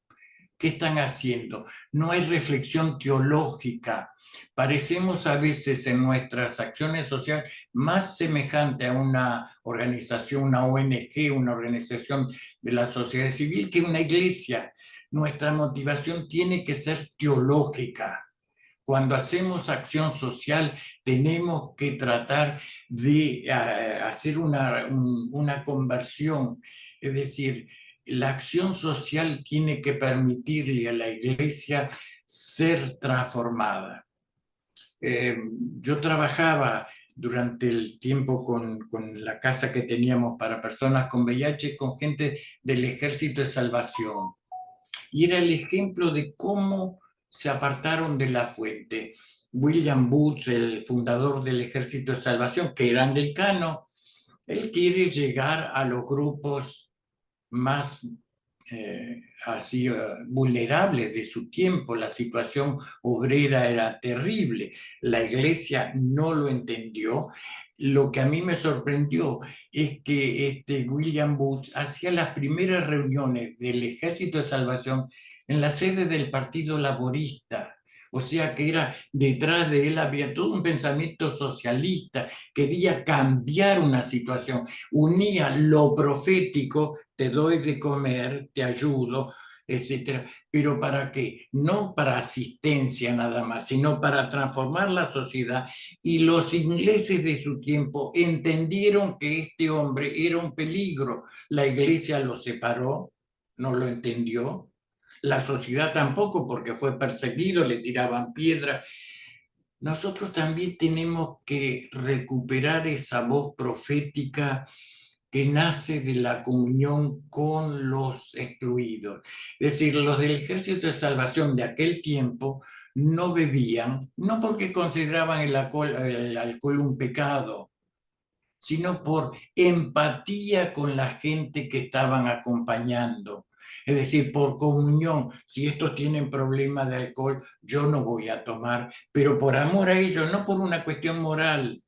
¿Qué están haciendo? No hay reflexión teológica. Parecemos a veces en nuestras acciones sociales más semejante a una organización, una ONG, una organización de la sociedad civil que una iglesia. Nuestra motivación tiene que ser teológica. Cuando hacemos acción social, tenemos que tratar de hacer una conversión, es decir, la acción social tiene que permitirle a la iglesia ser transformada. Yo trabajaba durante el tiempo con la casa que teníamos para personas con VIH, con gente del Ejército de Salvación. Y era el ejemplo de cómo se apartaron de la fuente. William Booth, el fundador del Ejército de Salvación, que era anglicano, él quiere llegar a los grupos más así vulnerables de su tiempo. La situación obrera era terrible. La iglesia no lo entendió. Lo que a mí me sorprendió es que William Booth hacía las primeras reuniones del Ejército de Salvación en la sede del Partido Laborista. O sea que era, detrás de él había todo un pensamiento socialista, quería cambiar una situación, unía lo profético, te doy de comer, te ayudo, etcétera. ¿Pero para qué? No para asistencia nada más, sino para transformar la sociedad. Y los ingleses de su tiempo entendieron que este hombre era un peligro. La iglesia lo separó, no lo entendió. La sociedad tampoco, porque fue perseguido, le tiraban piedras. Nosotros también tenemos que recuperar esa voz profética que nace de la comunión con los excluidos. Es decir, los del Ejército de Salvación de aquel tiempo no bebían, no porque consideraban el alcohol un pecado, sino por empatía con la gente que estaban acompañando. Es decir, por comunión, si estos tienen problemas de alcohol, yo no voy a tomar, pero por amor a ellos, no por una cuestión moral.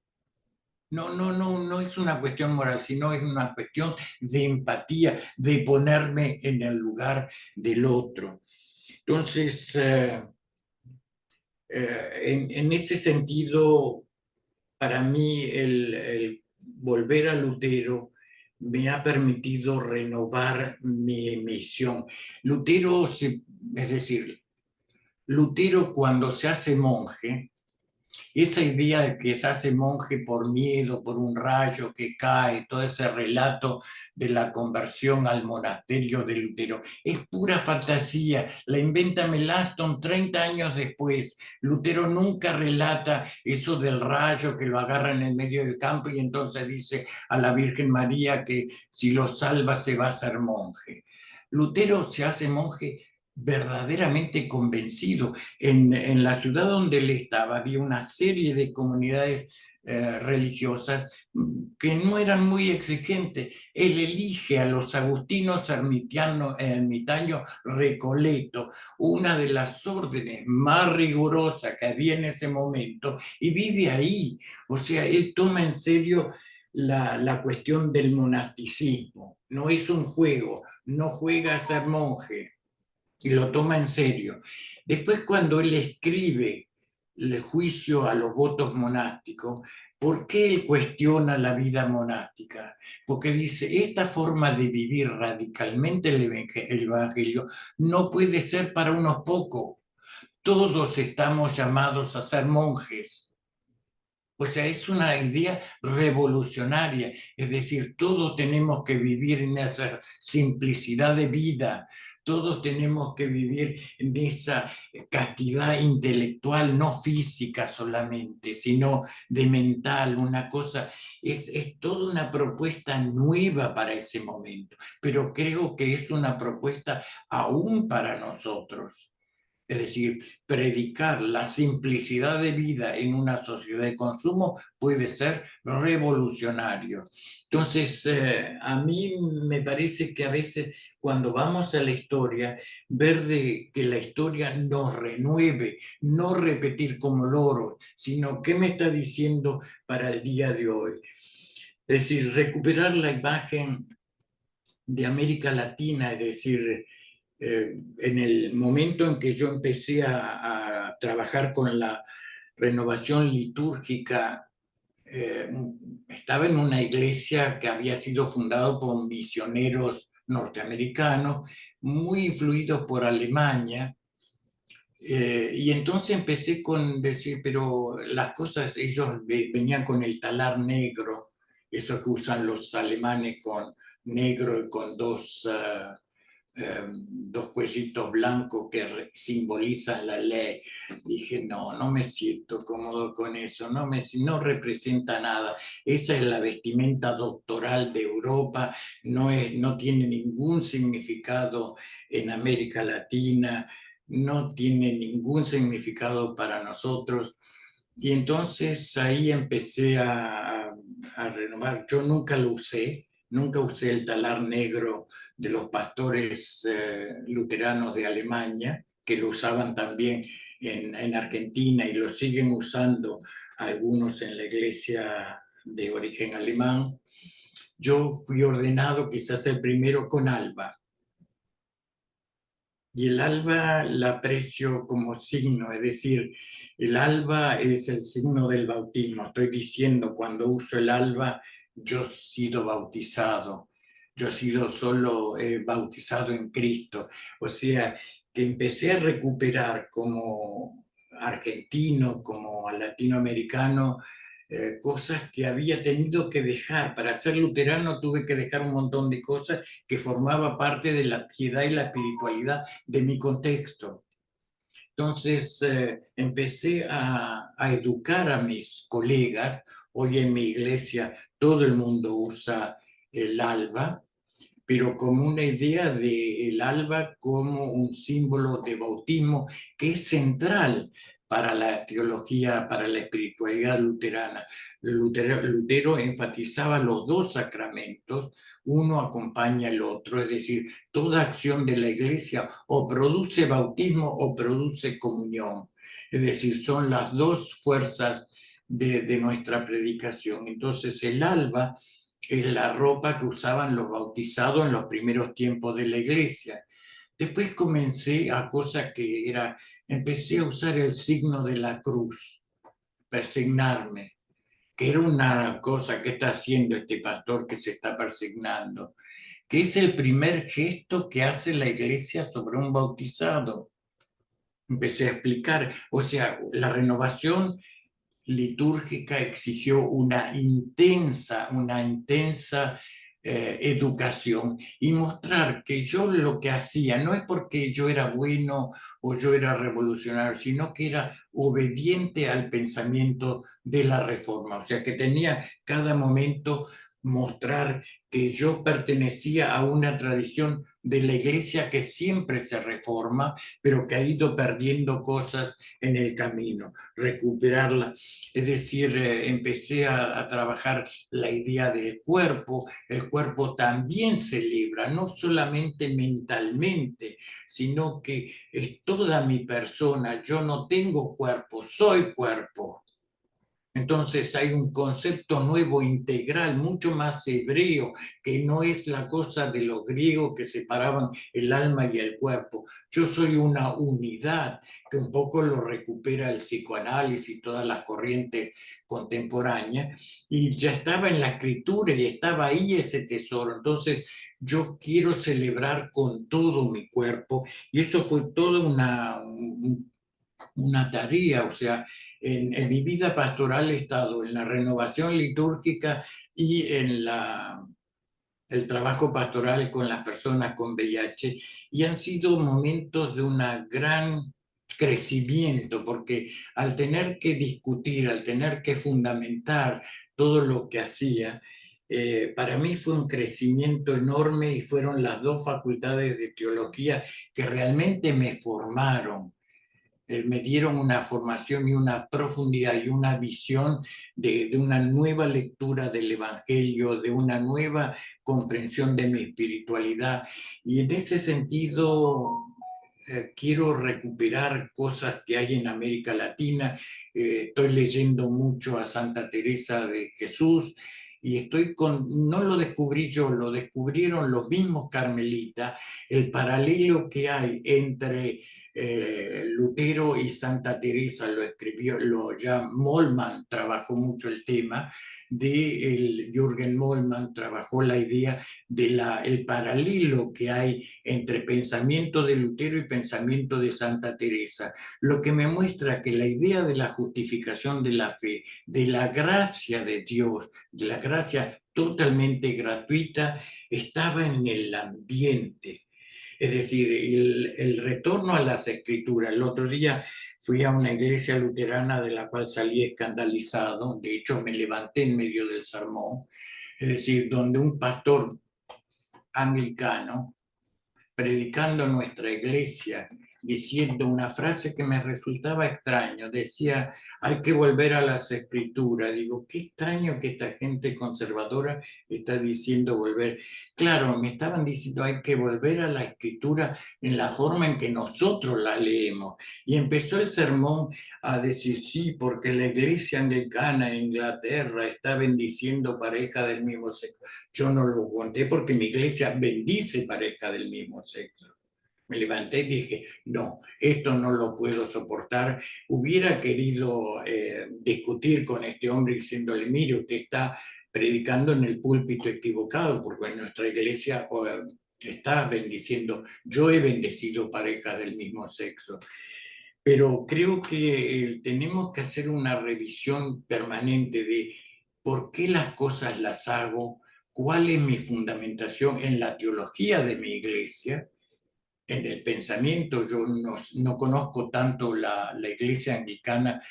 No es una cuestión moral, sino es una cuestión de empatía, de ponerme en el lugar del otro. Entonces, en ese sentido, para mí el volver a Lutero me ha permitido renovar mi misión. Es decir, Lutero cuando se hace monje, esa idea de que se hace monje por miedo, por un rayo que cae, todo ese relato de la conversión al monasterio de Lutero, es pura fantasía, la inventa Melanchthon 30 años después. Lutero nunca relata eso del rayo que lo agarra en el medio del campo y entonces dice a la Virgen María que si lo salva se va a hacer monje. Lutero se hace monje verdaderamente convencido. En la ciudad donde él estaba había una serie de comunidades religiosas que no eran muy exigentes. Él elige a los agustinos ermitaños Recoleto, una de las órdenes más rigurosas que había en ese momento, y vive ahí. O sea, él toma en serio la cuestión del monasticismo. No es un juego, no juega a ser monje, y lo toma en serio. Después, cuando él escribe el juicio a los votos monásticos, ¿por qué él cuestiona la vida monástica? Porque dice, esta forma de vivir radicalmente el Evangelio no puede ser para unos pocos. Todos estamos llamados a ser monjes. O sea, es una idea revolucionaria, es decir, todos tenemos que vivir en esa simplicidad de vida, todos tenemos que vivir en esa castidad intelectual, no física solamente, sino de mental, una cosa, es toda una propuesta nueva para ese momento, pero creo que es una propuesta aún para nosotros. Es decir, predicar la simplicidad de vida en una sociedad de consumo puede ser revolucionario. Entonces, a mí me parece que a veces cuando vamos a la historia, ver que la historia nos renueve, no repetir como loro, sino qué me está diciendo para el día de hoy. Es decir, recuperar la imagen de América Latina, es decir, en el momento en que yo empecé a trabajar con la renovación litúrgica, estaba en una iglesia que había sido fundada por misioneros norteamericanos, muy influidos por Alemania, y entonces empecé con decir, pero las cosas, ellos venían con el talar negro, eso que usan los alemanes con negro y con dos cuellitos blancos que simbolizan la ley. Dije, no, no me siento cómodo con eso, no representa nada. Esa es la vestimenta doctoral de Europa, no tiene ningún significado en América Latina, no tiene ningún significado para nosotros. Y entonces ahí empecé a renovar. Yo nunca usé el talar negro de los pastores luteranos de Alemania, que lo usaban también en Argentina y lo siguen usando algunos en la iglesia de origen alemán. Yo fui ordenado quizás el primero con alba. Y el alba la aprecio como signo, es decir, el alba es el signo del bautismo. Estoy diciendo, cuando uso el alba, yo he sido bautizado, yo he sido solo bautizado en Cristo. O sea, que empecé a recuperar como argentino, como latinoamericano, cosas que había tenido que dejar. Para ser luterano tuve que dejar un montón de cosas que formaba parte de la piedad y la espiritualidad de mi contexto. Entonces empecé a educar a mis colegas. Hoy en mi iglesia todo el mundo usa el alba, pero como una idea del alba como un símbolo de bautismo que es central para la teología, para la espiritualidad luterana. Lutero enfatizaba los dos sacramentos, uno acompaña al otro, es decir, toda acción de la iglesia o produce bautismo o produce comunión. Es decir, son las dos fuerzas de nuestra predicación. Entonces el alba es la ropa que usaban los bautizados en los primeros tiempos de la iglesia. Después comencé a cosas que era, empecé a usar el signo de la cruz, persignarme, que era una cosa que está haciendo este pastor que se está persignando, que es el primer gesto que hace la iglesia sobre un bautizado. Empecé a explicar, o sea, la renovación litúrgica exigió una intensa educación y mostrar que yo lo que hacía no es porque yo era bueno o yo era revolucionario, sino que era obediente al pensamiento de la Reforma. O sea, que tenía cada momento mostrar que yo pertenecía a una tradición de la iglesia que siempre se reforma, pero que ha ido perdiendo cosas en el camino, recuperarla. Es decir, empecé a trabajar la idea del cuerpo. El cuerpo también celebra, no solamente mentalmente, sino que es toda mi persona. Yo no tengo cuerpo, soy cuerpo. Entonces hay un concepto nuevo, integral, mucho más hebreo, que no es la cosa de los griegos que separaban el alma y el cuerpo. Yo soy una unidad, que un poco lo recupera el psicoanálisis y todas las corrientes contemporáneas, y ya estaba en la escritura y estaba ahí ese tesoro. Entonces yo quiero celebrar con todo mi cuerpo, y eso fue todo una tarea, o sea, en mi vida pastoral he estado en la renovación litúrgica y en el trabajo pastoral con las personas con VIH, y han sido momentos de una gran crecimiento, porque al tener que discutir, al tener que fundamentar todo lo que hacía, para mí fue un crecimiento enorme, y fueron las dos facultades de teología que realmente me formaron. Me dieron una formación y una profundidad y una visión de una nueva lectura del Evangelio, de una nueva comprensión de mi espiritualidad. Y en ese sentido, quiero recuperar cosas que hay en América Latina. Estoy leyendo mucho a Santa Teresa de Jesús, y no lo descubrí yo, lo descubrieron los mismos carmelitas, el paralelo que hay entre Lutero y Santa Teresa. Lo escribió, ya Moltmann trabajó mucho el tema, Jürgen Moltmann trabajó la idea el paralelo que hay entre pensamiento de Lutero y pensamiento de Santa Teresa, lo que me muestra que la idea de la justificación de la fe, de la gracia de Dios, de la gracia totalmente gratuita, estaba en el ambiente. Es decir, el retorno a las escrituras. El otro día fui a una iglesia luterana de la cual salí escandalizado, de hecho me levanté en medio del sermón, es decir, donde un pastor anglicano, predicando en nuestra iglesia, diciendo una frase que me resultaba extraño, decía, hay que volver a las escrituras. Digo, qué extraño que esta gente conservadora está diciendo volver. Claro, me estaban diciendo, hay que volver a la escritura en la forma en que nosotros la leemos. Y empezó el sermón a decir, sí, porque la iglesia anglicana en Inglaterra está bendiciendo pareja del mismo sexo. Yo no lo conté porque mi iglesia bendice pareja del mismo sexo. Me levanté y dije, no, esto no lo puedo soportar. Hubiera querido discutir con este hombre diciéndole, mire, usted está predicando en el púlpito equivocado, porque en nuestra iglesia está bendiciendo, yo he bendecido parejas del mismo sexo. Pero creo que tenemos que hacer una revisión permanente de por qué las cosas las hago, cuál es mi fundamentación en la teología de mi iglesia, en el pensamiento. Yo no conozco tanto la iglesia anglicana,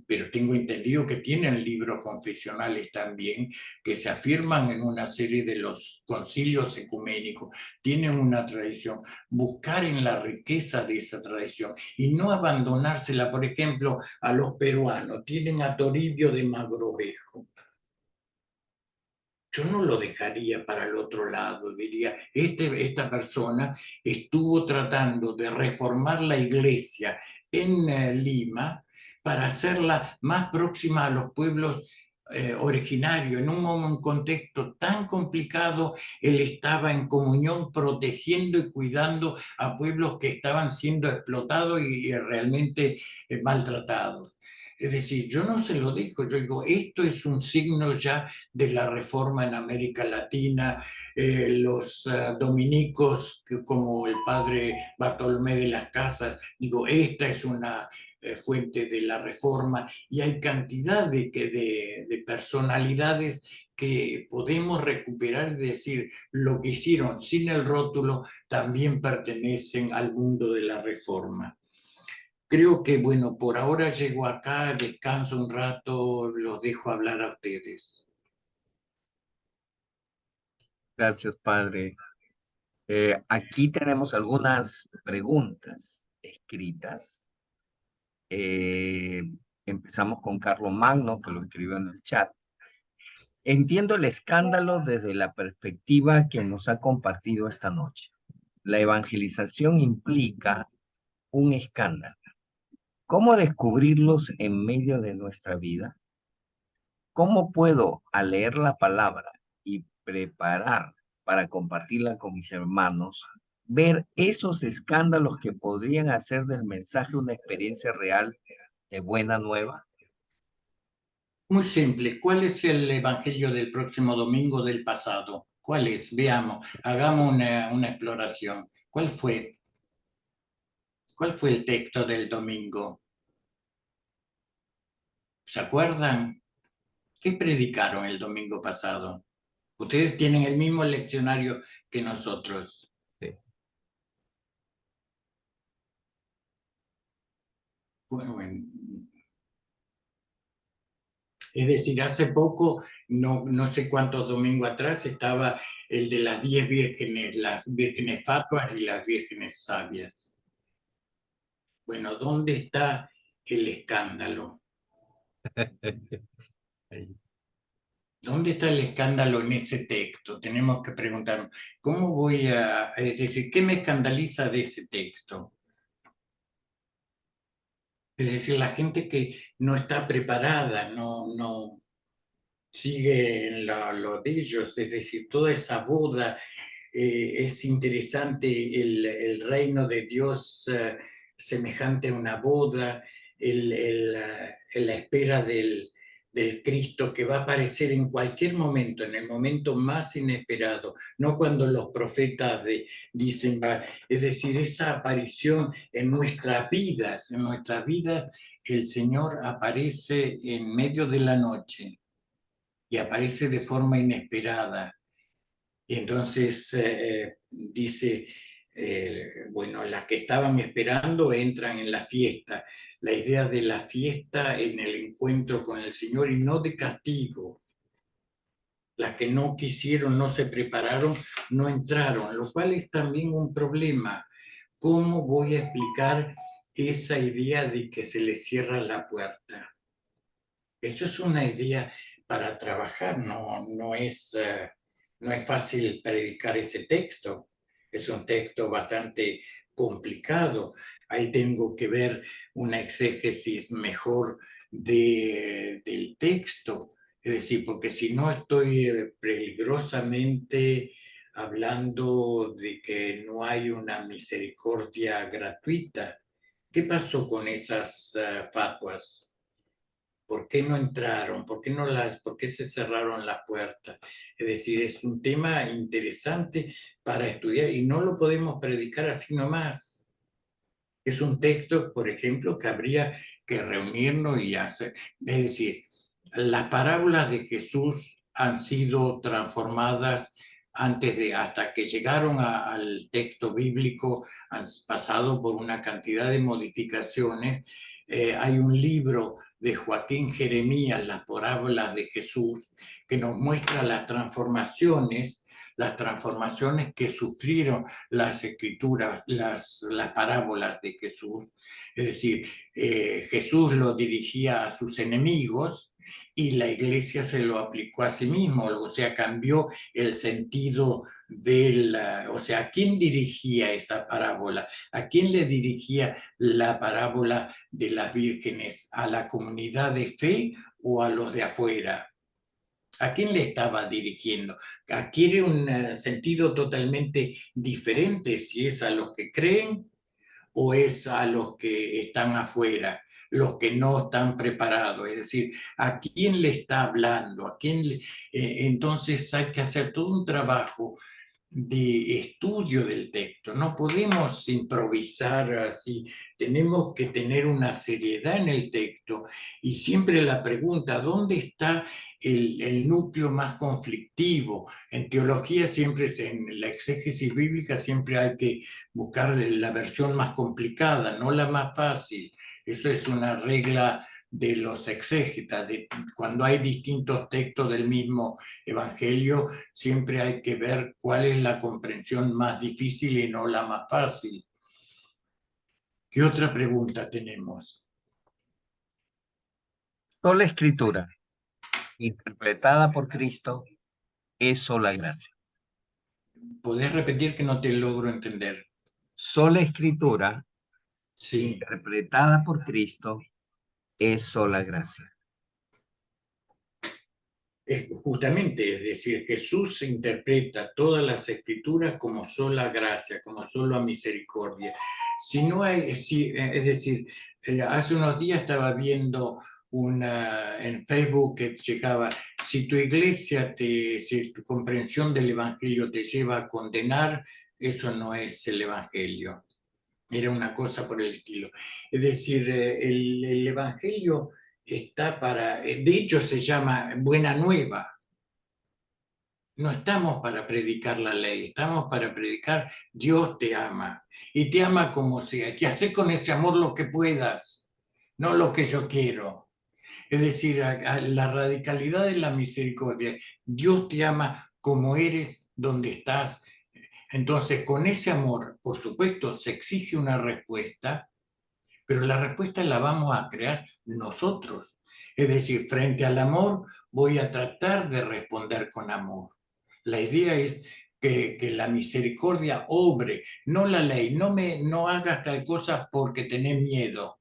pero tengo entendido que tienen libros confesionales también, que se afirman en una serie de los concilios ecuménicos, tienen una tradición. Buscar en la riqueza de esa tradición y no abandonársela. Por ejemplo, a los peruanos, tienen a Toribio de Magrovejo. Yo no lo dejaría para el otro lado, diría, esta persona estuvo tratando de reformar la iglesia en Lima para hacerla más próxima a los pueblos originarios. En un contexto tan complicado, él estaba en comunión protegiendo y cuidando a pueblos que estaban siendo explotados y realmente maltratados. Es decir, yo no se lo digo, yo digo, esto es un signo ya de la reforma en América Latina. Los dominicos, como el padre Bartolomé de las Casas, digo, esta es una fuente de la reforma, y hay cantidad de personalidades que podemos recuperar y decir, lo que hicieron sin el rótulo también pertenecen al mundo de la reforma. Creo que, bueno, por ahora llego acá, descanso un rato, los dejo hablar a ustedes. Gracias, padre. Aquí tenemos algunas preguntas escritas. Empezamos con Carlos Magno, que lo escribió en el chat. Entiendo el escándalo desde la perspectiva que nos ha compartido esta noche. La evangelización implica un escándalo. ¿Cómo descubrirlos en medio de nuestra vida? ¿Cómo puedo, al leer la palabra y preparar para compartirla con mis hermanos, ver esos escándalos que podrían hacer del mensaje una experiencia real de buena nueva? Muy simple. ¿Cuál es el evangelio del próximo domingo del pasado? ¿Cuál es? Veamos, hagamos una exploración. ¿Cuál fue? ¿Cuál fue el texto del domingo? ¿Se acuerdan? ¿Qué predicaron el domingo pasado? Ustedes tienen el mismo leccionario que nosotros. Sí. Bueno, es decir, hace poco, no sé cuántos domingos atrás, estaba el de las 10 vírgenes, las vírgenes fatuas y las vírgenes sabias. Bueno, ¿dónde está el escándalo? ¿Dónde está el escándalo en ese texto? Tenemos que preguntarnos, ¿cómo voy a, es decir, qué me escandaliza de ese texto? Es decir, la gente que no está preparada, no sigue en lo de ellos, es decir, toda esa boda, es interesante el reino de Dios semejante a una boda, la espera del Cristo que va a aparecer en cualquier momento, en el momento más inesperado, no cuando los profetas dicen, es decir, esa aparición en nuestras vidas, el Señor aparece en medio de la noche y aparece de forma inesperada. Y entonces dice, bueno, las que estaban esperando entran en la fiesta. La idea de la fiesta en el encuentro con el Señor y no de castigo. Las que no quisieron, no se prepararon, no entraron, lo cual es también un problema. ¿Cómo voy a explicar esa idea de que se le cierra la puerta? Eso es una idea para trabajar, no es fácil predicar ese texto. Es un texto bastante complicado. Ahí tengo que ver una exégesis mejor del texto. Es decir, porque si no estoy peligrosamente hablando de que no hay una misericordia gratuita. ¿Qué pasó con esas fatuas? ¿Por qué no entraron? ¿Por qué se cerraron las puertas? Es decir, es un tema interesante para estudiar y no lo podemos predicar así nomás. Es un texto, por ejemplo, que habría que reunirnos y hacer. Es decir, las parábolas de Jesús han sido transformadas hasta que llegaron al texto bíblico, han pasado por una cantidad de modificaciones. Hay un libro de Joaquín Jeremías, Las parábolas de Jesús, que nos muestra las transformaciones que sufrieron las escrituras, las parábolas de Jesús. Es decir, Jesús lo dirigía a sus enemigos y la iglesia se lo aplicó a sí mismo, o sea, cambió el sentido o sea, ¿a quién dirigía esa parábola? ¿A quién le dirigía la parábola de las vírgenes? ¿A la comunidad de fe o a los de afuera? ¿A quién le estaba dirigiendo? Adquiere un sentido totalmente diferente si es a los que creen o es a los que están afuera, los que no están preparados. Es decir, ¿a quién le está hablando? Entonces hay que hacer todo un trabajo de estudio del texto. No podemos improvisar así, tenemos que tener una seriedad en el texto y siempre la pregunta, ¿dónde está el núcleo más conflictivo? En teología siempre, en la exégesis bíblica siempre hay que buscar la versión más complicada, no la más fácil. Eso es una regla de los exégetas, cuando hay distintos textos del mismo evangelio, siempre hay que ver cuál es la comprensión más difícil y no la más fácil. ¿Qué otra pregunta tenemos? Sola Escritura, interpretada por Cristo, es sola gracia. ¿Podés repetir que no te logro entender? Sola Escritura, Sí. interpretada por Cristo, es sola gracia. Justamente, es decir, Jesús interpreta todas las escrituras como sola gracia, como sola misericordia. Si no hay, es decir, hace unos días estaba viendo en Facebook que llegaba, si tu iglesia, si tu comprensión del evangelio te lleva a condenar, eso no es el evangelio. Era una cosa por el estilo. Es decir, el evangelio está para, de hecho se llama Buena Nueva. No estamos para predicar la ley, estamos para predicar Dios te ama. Y te ama como sea, que haces con ese amor lo que puedas, no lo que yo quiero. Es decir, a la radicalidad de la misericordia. Dios te ama como eres, donde estás. Entonces, con ese amor, por supuesto, se exige una respuesta, pero la respuesta la vamos a crear nosotros. Es decir, frente al amor, voy a tratar de responder con amor. La idea es que la misericordia obre, no la ley. No hagas tal cosa porque tenés miedo.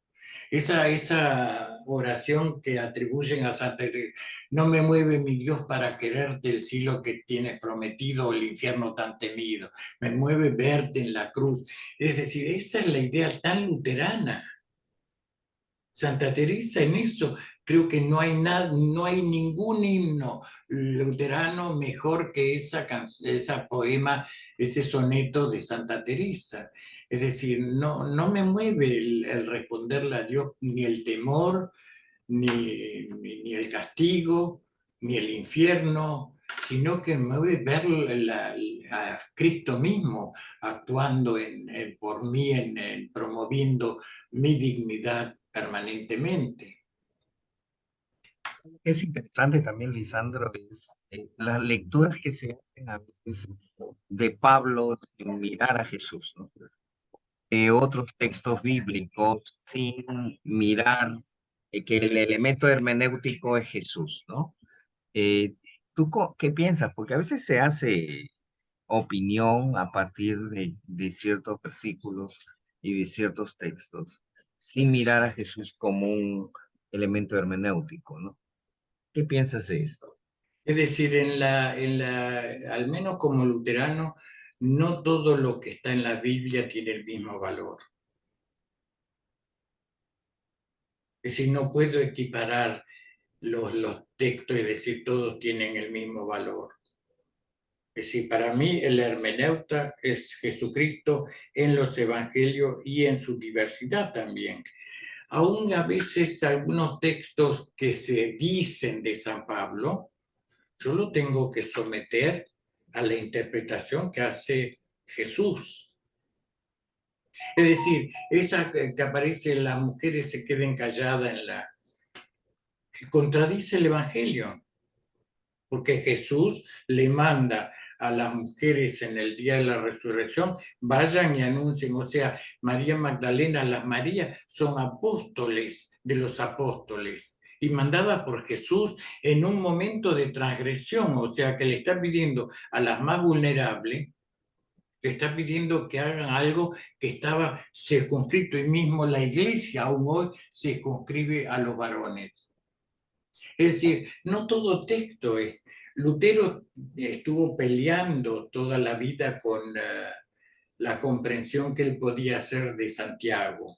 Esa oración que atribuyen a Santa Teresa, no me mueve mi Dios para quererte el cielo que tienes prometido o el infierno tan temido, me mueve verte en la cruz. Es decir, esa es la idea tan luterana. Santa Teresa en eso, creo que no hay nada, no hay ningún himno luterano mejor que esa poema, ese soneto de Santa Teresa. Es decir, no me mueve el responderle a Dios ni el temor, ni el castigo, ni el infierno, sino que me mueve ver a Cristo mismo actuando por mí, promoviendo mi dignidad permanentemente. Es interesante también, Lisandro, es las lecturas que se hacen a veces de Pablo sin mirar a Jesús, ¿no? Otros textos bíblicos sin mirar que el elemento hermenéutico es Jesús, ¿no? Eh, ¿Qué piensas? Porque a veces se hace opinión a partir de ciertos versículos y de ciertos textos, sin mirar a Jesús como un elemento hermenéutico, ¿no? ¿Qué piensas de esto? Es decir, al menos como luterano, no todo lo que está en la Biblia tiene el mismo valor. Es decir, no puedo equiparar los textos y decir todos tienen el mismo valor. Es decir, para mí el hermeneuta es Jesucristo en los evangelios y en su diversidad también. Aún a veces algunos textos que se dicen de San Pablo, yo lo tengo que someter a la interpretación que hace Jesús. Es decir, esa que aparece las mujeres se queden calladas contradice el Evangelio, porque Jesús le manda a las mujeres en el día de la resurrección, vayan y anuncien. O sea, María Magdalena, las Marías son apóstoles de los apóstoles y mandadas por Jesús en un momento de transgresión, o sea, que le está pidiendo a las más vulnerables, le está pidiendo que hagan algo que estaba circunscrito, y mismo la iglesia aún hoy se circunscribe a los varones. Es decir, no todo texto es. Lutero estuvo peleando toda la vida con la comprensión que él podía hacer de Santiago.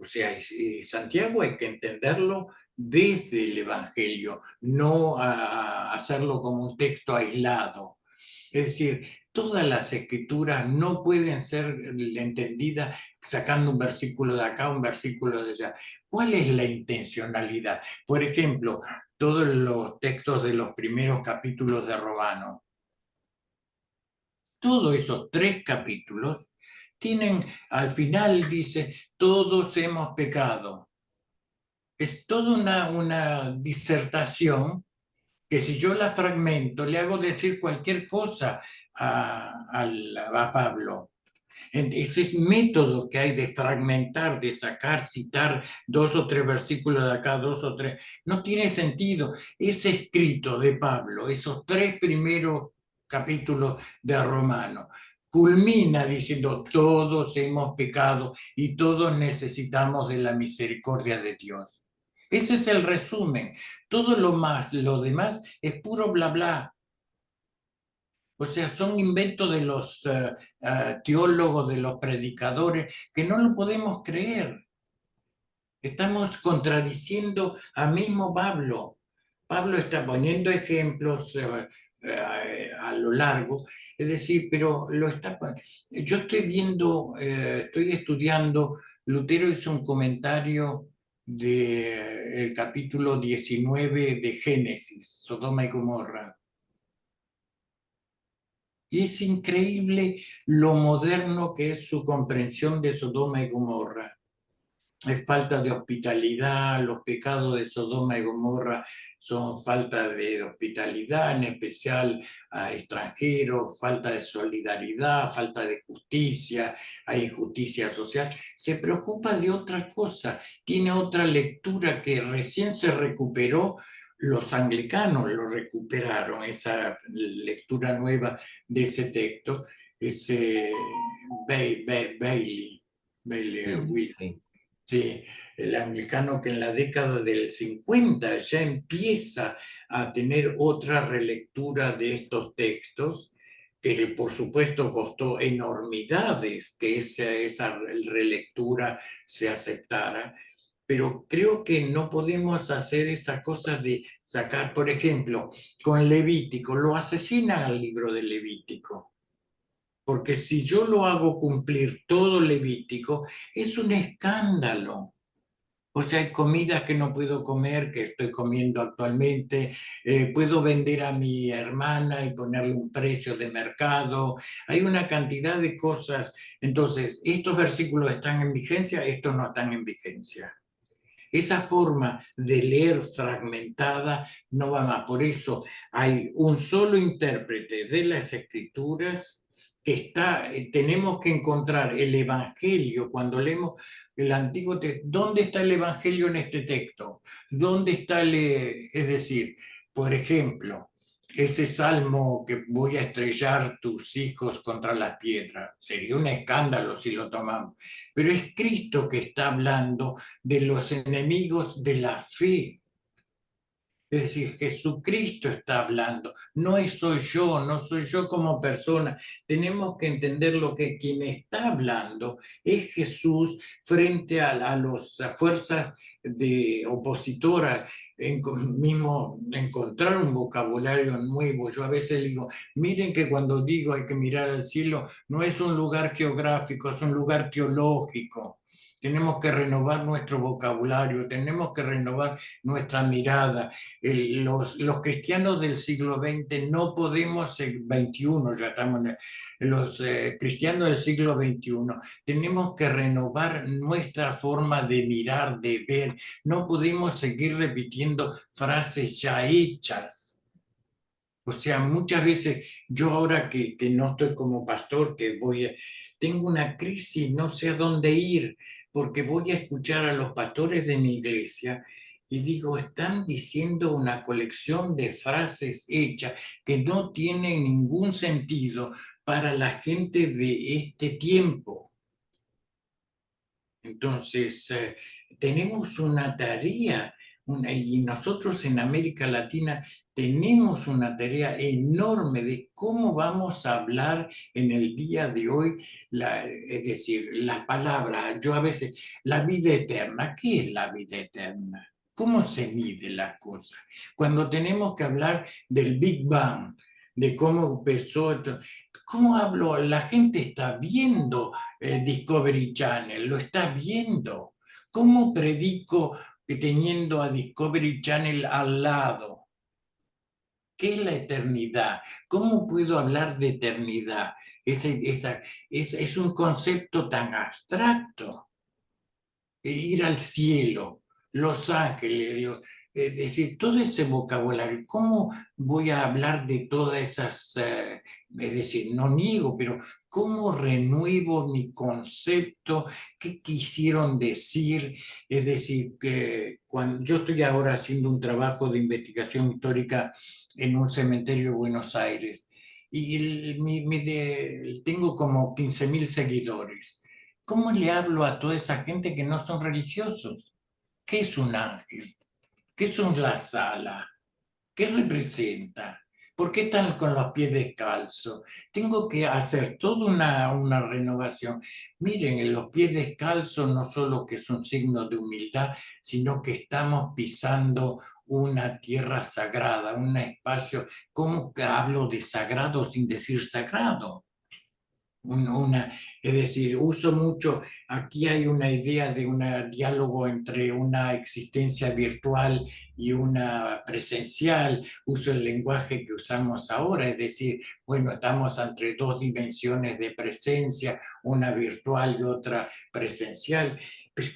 O sea, Santiago hay que entenderlo desde el Evangelio, no hacerlo como un texto aislado. Es decir, todas las escrituras no pueden ser entendidas sacando un versículo de acá, un versículo de allá. ¿Cuál es la intencionalidad? Por ejemplo, todos los textos de los primeros capítulos de Romano. Todos esos 3 capítulos tienen, al final dice, todos hemos pecado. Es toda una disertación que si yo la fragmento, le hago decir cualquier cosa a Pablo. Ese método que hay de fragmentar, de sacar, citar 2 o 3 versículos de acá, 2 o 3, no tiene sentido. Ese escrito de Pablo, esos 3 primeros capítulos de Romano, culmina diciendo todos hemos pecado y todos necesitamos de la misericordia de Dios. Ese es el resumen. Todo lo demás es puro bla bla. O sea, son inventos de los teólogos, de los predicadores, que no lo podemos creer. Estamos contradiciendo a mismo Pablo. Pablo está poniendo ejemplos a lo largo, es decir, pero yo estoy viendo, estoy estudiando, Lutero hizo un comentario del capítulo 19 de Génesis, Sodoma y Gomorra. Y es increíble lo moderno que es su comprensión de Sodoma y Gomorra. Es falta de hospitalidad, los pecados de Sodoma y Gomorra son falta de hospitalidad, en especial a extranjeros, falta de solidaridad, falta de justicia, hay injusticia social. Se preocupa de otra cosa, tiene otra lectura que recién se recuperó. Los anglicanos lo recuperaron, esa lectura nueva de ese texto, ese Bailey, Will. Sí. Sí, el anglicano que en la década del 50 ya empieza a tener otra relectura de estos textos, que por supuesto costó enormidades que esa relectura se aceptara, pero creo que no podemos hacer esa cosa de sacar, por ejemplo, con Levítico, lo asesinan al libro de Levítico. Porque si yo lo hago cumplir todo Levítico, es un escándalo. O sea, hay comidas que no puedo comer, que estoy comiendo actualmente. Puedo vender a mi hermana y ponerle un precio de mercado. Hay una cantidad de cosas. Entonces, estos versículos están en vigencia, estos no están en vigencia. Esa forma de leer fragmentada no va más. Por eso hay un solo intérprete de las Escrituras que está, tenemos que encontrar el Evangelio cuando leemos el Antiguo Testamento. ¿Dónde está el Evangelio en este texto? ¿Dónde está es decir, por ejemplo, ese salmo que voy a estrellar tus hijos contra la piedra? Sería un escándalo si lo tomamos. Pero es Cristo que está hablando de los enemigos de la fe. Es decir, Jesucristo está hablando, no soy yo, no soy yo como persona. Tenemos que entender lo que quien está hablando es Jesús frente a las fuerzas de opositora, mismo encontrar un vocabulario nuevo. Yo a veces digo, miren que cuando digo hay que mirar al cielo, no es un lugar geográfico, es un lugar teológico. Tenemos que renovar nuestro vocabulario, tenemos que renovar nuestra mirada. Los cristianos del siglo XX no podemos, XXI, ya estamos, los cristianos del siglo XXI, tenemos que renovar nuestra forma de mirar, de ver. No podemos seguir repitiendo frases ya hechas. O sea, muchas veces yo ahora que no estoy como pastor, tengo una crisis, no sé a dónde ir, porque voy a escuchar a los pastores de mi iglesia y digo, están diciendo una colección de frases hechas que no tienen ningún sentido para la gente de este tiempo. Entonces, tenemos una tarea, y nosotros en América Latina tenemos una tarea enorme de cómo vamos a hablar en el día de hoy, es decir, la palabra. Yo a veces, la vida eterna, ¿qué es la vida eterna? ¿Cómo se mide la cosa? Cuando tenemos que hablar del Big Bang, de cómo empezó esto, ¿cómo hablo? La gente está viendo Discovery Channel, lo está viendo. ¿Cómo predico teniendo a Discovery Channel al lado? ¿Qué es la eternidad? ¿Cómo puedo hablar de eternidad? Es un concepto tan abstracto. Ir al cielo, los ángeles, es decir, todo ese vocabulario. ¿Cómo voy a hablar de todas esas, es decir, no niego, pero cómo renuevo mi concepto? ¿Qué quisieron decir? Es decir, que cuando yo estoy ahora haciendo un trabajo de investigación histórica en un cementerio de Buenos Aires y tengo como 15.000 seguidores. ¿Cómo le hablo a toda esa gente que no son religiosos? ¿Qué es un ángel? ¿Qué es la sala? ¿Qué representa? ¿Por qué están con los pies descalzos? Tengo que hacer toda una renovación. Miren, los pies descalzos no solo que son signos de humildad, sino que estamos pisando una tierra sagrada, un espacio. ¿Cómo hablo de sagrado sin decir sagrado? Es decir, uso mucho, aquí hay una idea de un diálogo entre una existencia virtual y una presencial, uso el lenguaje que usamos ahora, es decir, bueno, estamos entre dos dimensiones de presencia, una virtual y otra presencial. Pero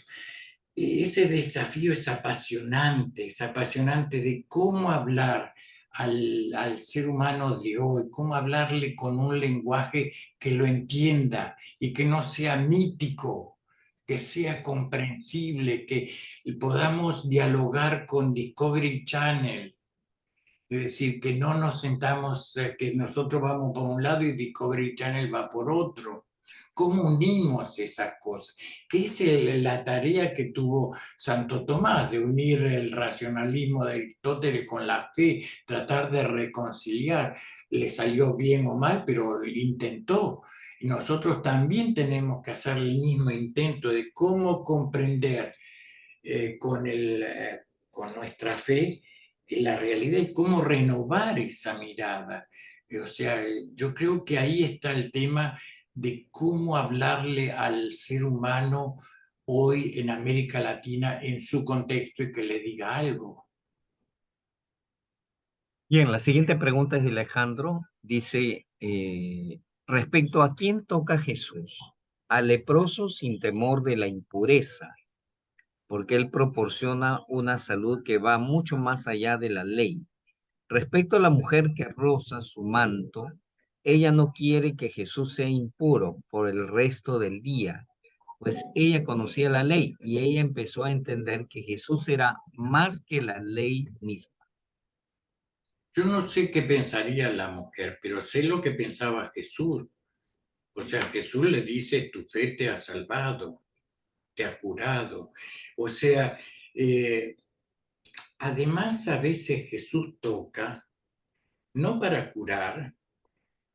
ese desafío es apasionante de cómo hablar al ser humano de hoy, cómo hablarle con un lenguaje que lo entienda y que no sea mítico, que sea comprensible, que podamos dialogar con Discovery Channel. Es decir, que no nos sentamos, que nosotros vamos por un lado y Discovery Channel va por otro. ¿Cómo unimos esas cosas? ¿Qué es la tarea que tuvo Santo Tomás de unir el racionalismo de Aristóteles con la fe, tratar de reconciliar? Le salió bien o mal, pero intentó. Y nosotros también tenemos que hacer el mismo intento de cómo comprender con nuestra fe la realidad y cómo renovar esa mirada. O sea, yo creo que ahí está el tema de cómo hablarle al ser humano hoy en América Latina en su contexto y que le diga algo. Bien, la siguiente pregunta es de Alejandro. Dice, respecto a quién toca Jesús, al leproso sin temor de la impureza, porque él proporciona una salud que va mucho más allá de la ley. Respecto a la mujer que roza su manto, ella no quiere que Jesús sea impuro por el resto del día, pues ella conocía la ley y ella empezó a entender que Jesús era más que la ley misma. Yo no sé qué pensaría la mujer, pero sé lo que pensaba Jesús. O sea, Jesús le dice, tu fe te ha salvado, te ha curado. O sea, eh, además a veces Jesús toca no para curar,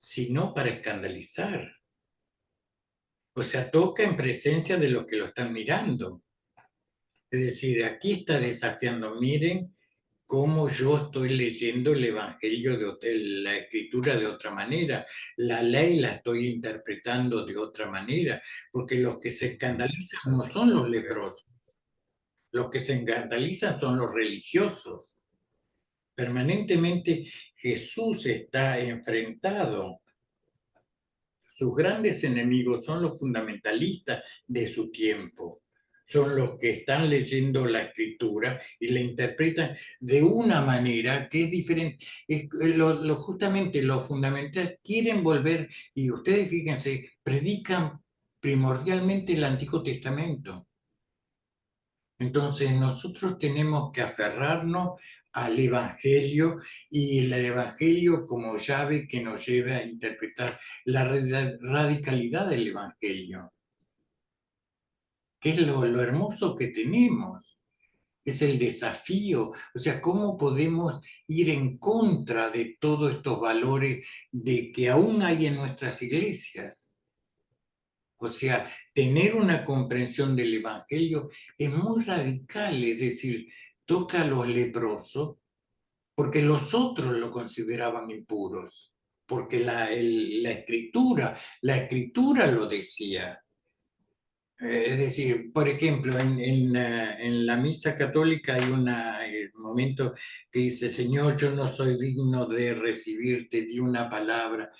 sino para escandalizar. O sea, toca en presencia de los que lo están mirando. Es decir, aquí está desafiando, miren cómo yo estoy leyendo el Evangelio, la Escritura de otra manera, la ley la estoy interpretando de otra manera, porque los que se escandalizan no son los leprosos, los que se escandalizan son los religiosos. Permanentemente Jesús está enfrentado. Sus grandes enemigos son los fundamentalistas de su tiempo. Son los que están leyendo la escritura y la interpretan de una manera que es diferente. Justamente los fundamentalistas quieren volver, y ustedes fíjense, predican primordialmente el Antiguo Testamento. Entonces nosotros tenemos que aferrarnos al Evangelio y el Evangelio como llave que nos lleve a interpretar la radicalidad del Evangelio, que es lo hermoso que tenemos, es el desafío, o sea, cómo podemos ir en contra de todos estos valores de que aún hay en nuestras iglesias. O sea, tener una comprensión del Evangelio es muy radical, es decir, toca a los leprosos porque los otros lo consideraban impuros, porque la escritura lo decía. Es decir, por ejemplo, en la misa católica hay un momento que dice, Señor, yo no soy digno de recibirte, di una palabra.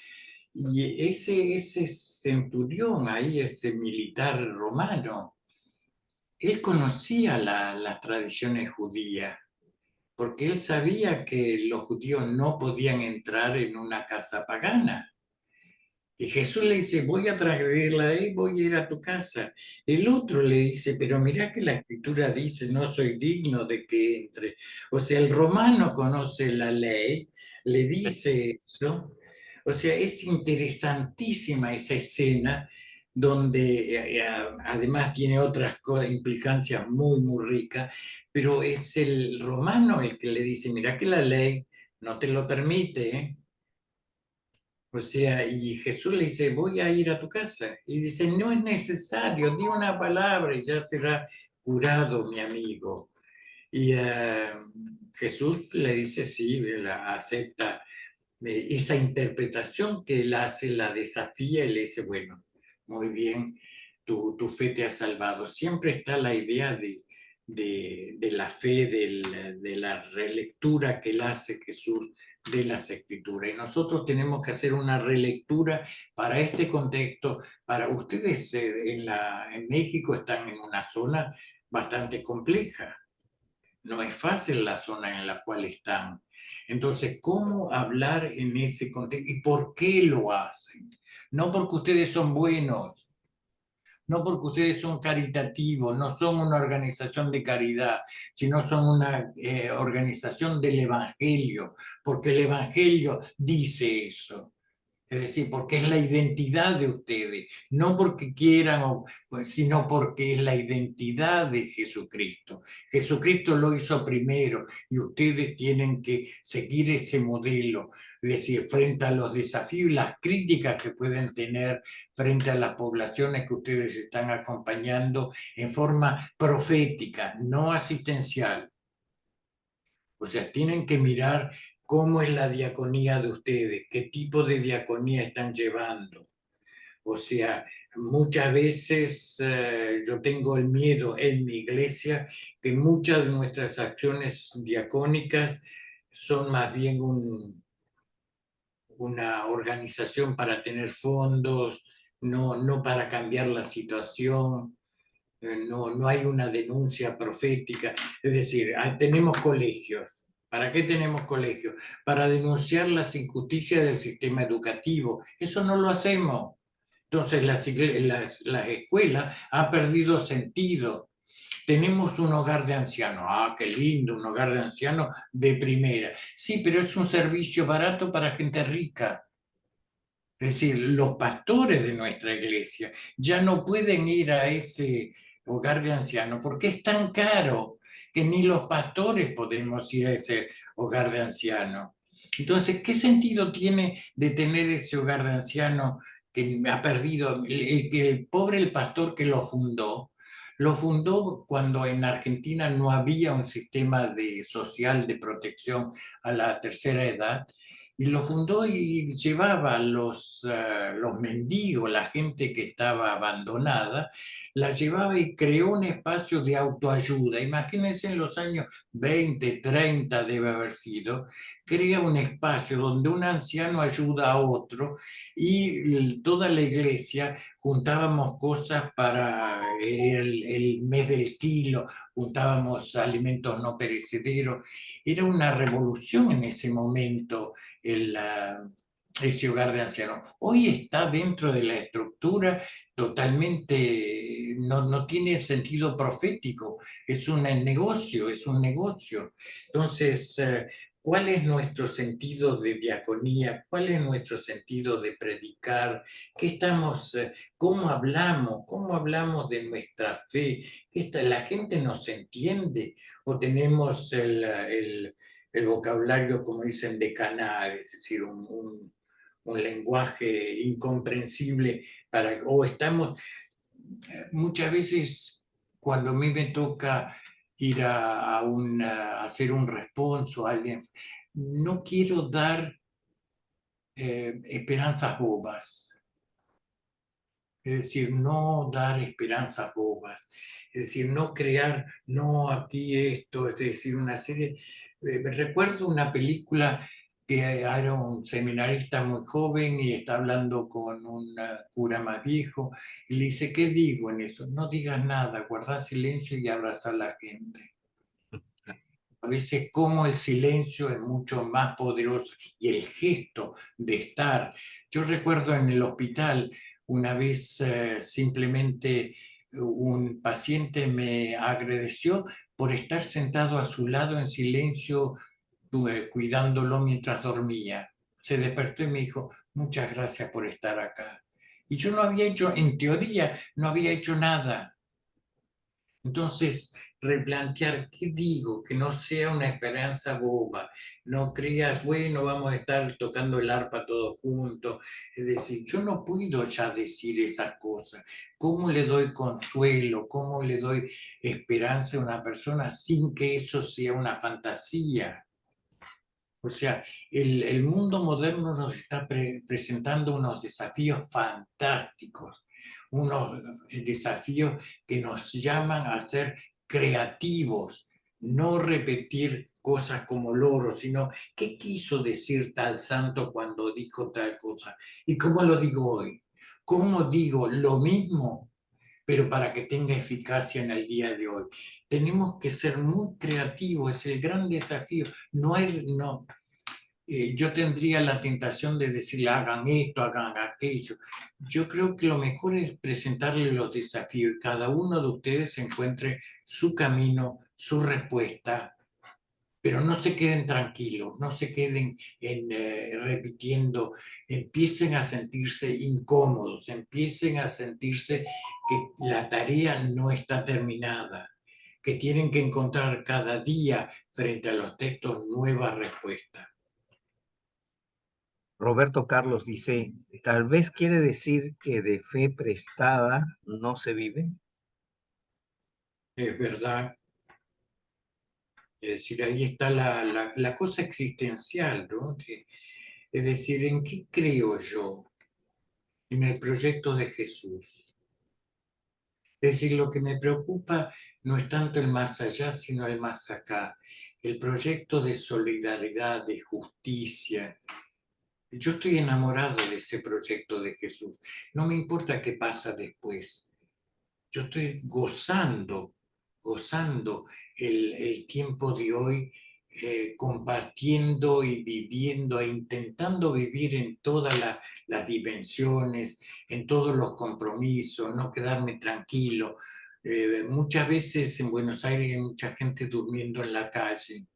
Y ese centurión ahí, ese militar romano, él conocía las tradiciones judías, porque él sabía que los judíos no podían entrar en una casa pagana. Y Jesús le dice, voy a transgredir la ley, voy a ir a tu casa. El otro le dice, pero mira que la escritura dice, no soy digno de que entre. O sea, el romano conoce la ley, le dice eso. O sea, es interesantísima esa escena donde además tiene otras implicancias muy, muy ricas, pero es el romano el que le dice, mira que la ley no te lo permite, ¿eh? O sea, y Jesús le dice, voy a ir a tu casa. Y dice, no es necesario, di una palabra y ya será curado mi amigo. Y Jesús le dice, sí, la acepta esa interpretación que él hace la desafía y le dice, bueno, muy bien, tu fe te ha salvado. Siempre está la idea de la fe, de la relectura que él hace Jesús de las Escrituras. Y nosotros tenemos que hacer una relectura para este contexto. Para ustedes en México están en una zona bastante compleja. No es fácil la zona en la cual están. Entonces, ¿cómo hablar en ese contexto? ¿Y por qué lo hacen? No porque ustedes son buenos, no porque ustedes son caritativos, no son una organización de caridad, sino son una organización del Evangelio, porque el Evangelio dice eso. Es decir, porque es la identidad de ustedes, no porque quieran, sino porque es la identidad de Jesucristo. Jesucristo lo hizo primero y ustedes tienen que seguir ese modelo. Es decir, frente a los desafíos y las críticas que pueden tener frente a las poblaciones que ustedes están acompañando en forma profética, no asistencial. O sea, tienen que mirar cómo es la diaconía de ustedes, qué tipo de diaconía están llevando. O sea, muchas veces yo tengo el miedo en mi iglesia que muchas de nuestras acciones diacónicas son más bien una organización para tener fondos, no para cambiar la situación. No hay una denuncia profética. Es decir, tenemos colegios. ¿Para qué tenemos colegios? Para denunciar las injusticias del sistema educativo. Eso no lo hacemos. Entonces las escuelas han perdido sentido. Tenemos un hogar de ancianos. Ah, qué lindo, un hogar de ancianos de primera. Sí, pero es un servicio barato para gente rica. Es decir, los pastores de nuestra iglesia ya no pueden ir a ese hogar de ancianos porque es tan caro que ni los pastores podemos ir a ese hogar de ancianos. Entonces, ¿qué sentido tiene de tener ese hogar de ancianos que ha perdido? El pobre el pastor que lo fundó cuando en Argentina no había un sistema social de protección a la tercera edad, y lo fundó y llevaba a los mendigos, la gente que estaba abandonada, la llevaba y creó un espacio de autoayuda. Imagínense en los años 20, 30 debe haber sido, crea un espacio donde un anciano ayuda a otro y toda la iglesia juntábamos cosas para el mes del kilo, juntábamos alimentos no perecederos. Era una revolución en ese momento ese hogar de ancianos. Hoy está dentro de la estructura totalmente, no tiene sentido profético, es un negocio, es un negocio. Entonces, ¿cuál es nuestro sentido de diaconía? ¿Cuál es nuestro sentido de predicar? ¿Qué estamos, cómo hablamos? ¿Cómo hablamos de nuestra fe? ¿La gente nos entiende? ¿O tenemos el vocabulario, como dicen, de Caná, es decir, un lenguaje incomprensible o estamos, muchas veces cuando a mí me toca ir a hacer un responso a alguien, no quiero dar esperanzas bobas. Es decir, no dar esperanzas bobas. Es decir, no crear, no aquí esto, es decir, una serie. Recuerdo una película que era un seminarista muy joven y está hablando con un cura más viejo y le dice, ¿qué digo en eso? No digas nada, guarda silencio y abraza a la gente. A veces como el silencio es mucho más poderoso y el gesto de estar. Yo recuerdo en el hospital una vez simplemente un paciente me agradeció por estar sentado a su lado en silencio, cuidándolo mientras dormía. Se despertó y me dijo, muchas gracias por estar acá. Y yo no había hecho, en teoría, no había hecho nada. Entonces, replantear, ¿qué digo? Que no sea una esperanza boba. No creas, bueno, vamos a estar tocando el arpa todos juntos. Es decir, yo no puedo ya decir esas cosas. ¿Cómo le doy consuelo? ¿Cómo le doy esperanza a una persona sin que eso sea una fantasía? O sea, el mundo moderno nos está presentando unos desafíos fantásticos, unos desafíos que nos llaman a ser creativos, no repetir cosas como loro, sino qué quiso decir tal santo cuando dijo tal cosa y cómo lo digo hoy. ¿Cómo digo lo mismo, pero para que tenga eficacia en el día de hoy? Tenemos que ser muy creativos, es el gran desafío. No hay, no, yo tendría la tentación de decirle hagan esto, hagan aquello. Yo creo que lo mejor es presentarle los desafíos y cada uno de ustedes encuentre su camino, su respuesta, pero no se queden tranquilos, no se queden repitiendo, empiecen a sentirse incómodos, empiecen a sentirse que la tarea no está terminada, que tienen que encontrar cada día frente a los textos nuevas respuestas. Roberto Carlos dice, tal vez quiere decir que de fe prestada no se vive. Es verdad. Es decir, ahí está la cosa existencial, ¿no? Es decir, ¿en qué creo yo? En el proyecto de Jesús. Es decir, lo que me preocupa no es tanto el más allá, sino el más acá. El proyecto de solidaridad, de justicia. Yo estoy enamorado de ese proyecto de Jesús. No me importa qué pasa después. Yo estoy gozando el tiempo de hoy, compartiendo y viviendo e intentando vivir en todas las dimensiones, en todos los compromisos, no quedarme tranquilo. Muchas veces en Buenos Aires hay mucha gente durmiendo en la calle.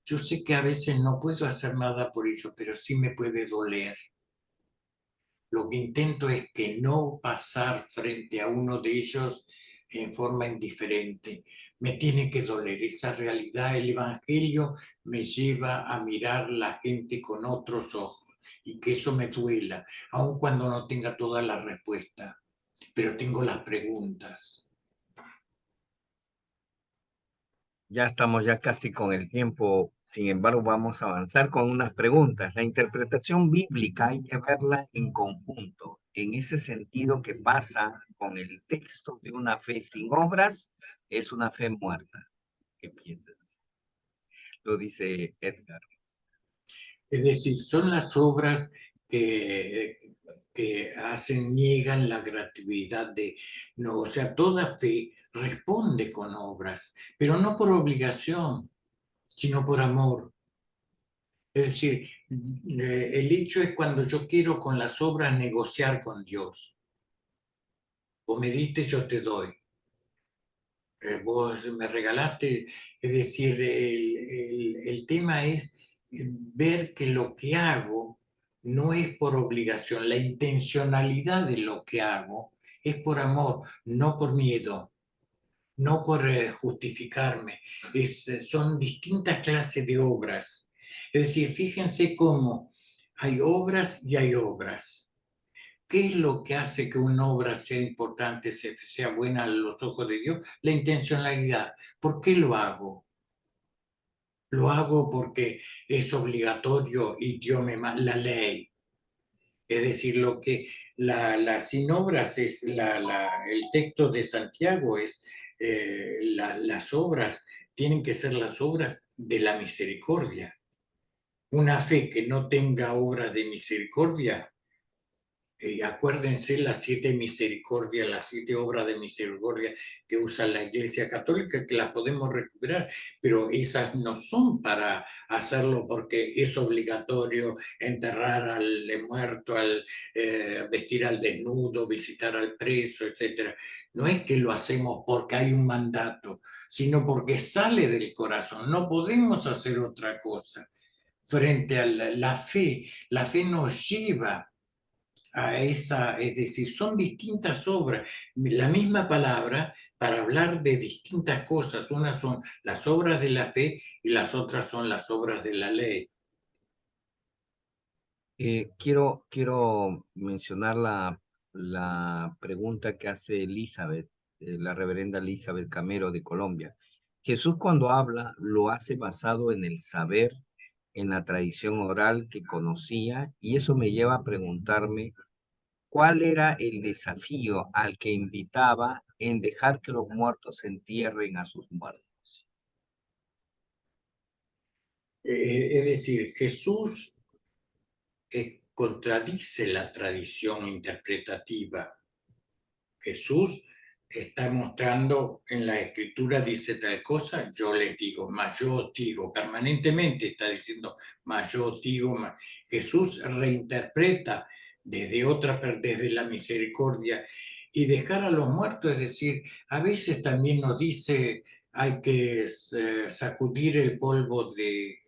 Yo sé que a veces no puedo hacer nada por ello, pero sí me puede doler. Lo que intento es que no pasar frente a uno de ellos en forma indiferente. Me tiene que doler esa realidad. El Evangelio me lleva a mirar la gente con otros ojos y que eso me duela, aun cuando no tenga todas las respuestas, pero tengo las preguntas. Ya estamos ya casi con el tiempo, sin embargo, vamos a avanzar con unas preguntas. La interpretación bíblica hay que verla en conjunto, en ese sentido que pasa con el texto de una fe sin obras, es una fe muerta. ¿Qué piensas? Lo dice Edgar. Es decir, son las obras que hacen, niegan la gratuidad de, no, o sea, toda fe responde con obras, pero no por obligación, sino por amor. Es decir, el hecho es cuando yo quiero con las obras negociar con Dios. Vos me diste, yo te doy. Vos me regalaste, es decir, el tema es ver que lo que hago no es por obligación, la intencionalidad de lo que hago es por amor, no por miedo, no por justificarme. Son distintas clases de obras. Es decir, fíjense cómo hay obras y hay obras. ¿Qué es lo que hace que una obra sea importante, sea buena a los ojos de Dios? La intencionalidad. ¿Por qué lo hago? Lo hago porque es obligatorio y Dios la ley. Es decir, lo que sin obras es el texto de Santiago es las obras tienen que ser las obras de la misericordia. Una fe que no tenga obras de misericordia, acuérdense las 7 misericordias, las 7 obras de misericordia que usa la Iglesia Católica, que las podemos recuperar, pero esas no son para hacerlo porque es obligatorio enterrar al muerto, vestir al desnudo, visitar al preso, etc. No es que lo hacemos porque hay un mandato, sino porque sale del corazón. No podemos hacer otra cosa frente a la fe. La fe nos lleva a esa, es decir, son distintas obras, la misma palabra para hablar de distintas cosas. Unas son las obras de la fe y las otras son las obras de la ley. Quiero mencionar la pregunta que hace Elizabeth, la reverenda Elizabeth Camero de Colombia. Jesús cuando habla lo hace basado en el saber en la tradición oral que conocía, y eso me lleva a preguntarme cuál era el desafío al que invitaba en dejar que los muertos entierren a sus muertos. Es decir, Jesús contradice la tradición interpretativa. Jesús está mostrando en la escritura, dice tal cosa, yo les digo, más yo os digo, permanentemente está diciendo, más yo os digo, más. Jesús reinterpreta desde la misericordia, y dejar a los muertos, es decir, a veces también nos dice, hay que sacudir el polvo de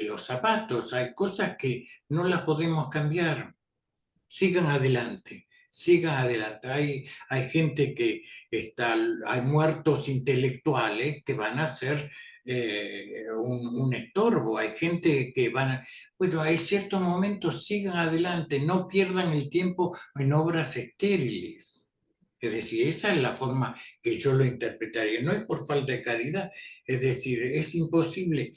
los zapatos, hay cosas que no las podemos cambiar, sigan adelante. Sigan adelante. Hay gente que hay muertos intelectuales que van a ser un estorbo, hay gente que van a... Bueno, hay ciertos momentos, sigan adelante, no pierdan el tiempo en obras estériles. Es decir, esa es la forma que yo lo interpretaría. No es por falta de caridad, es decir, es imposible.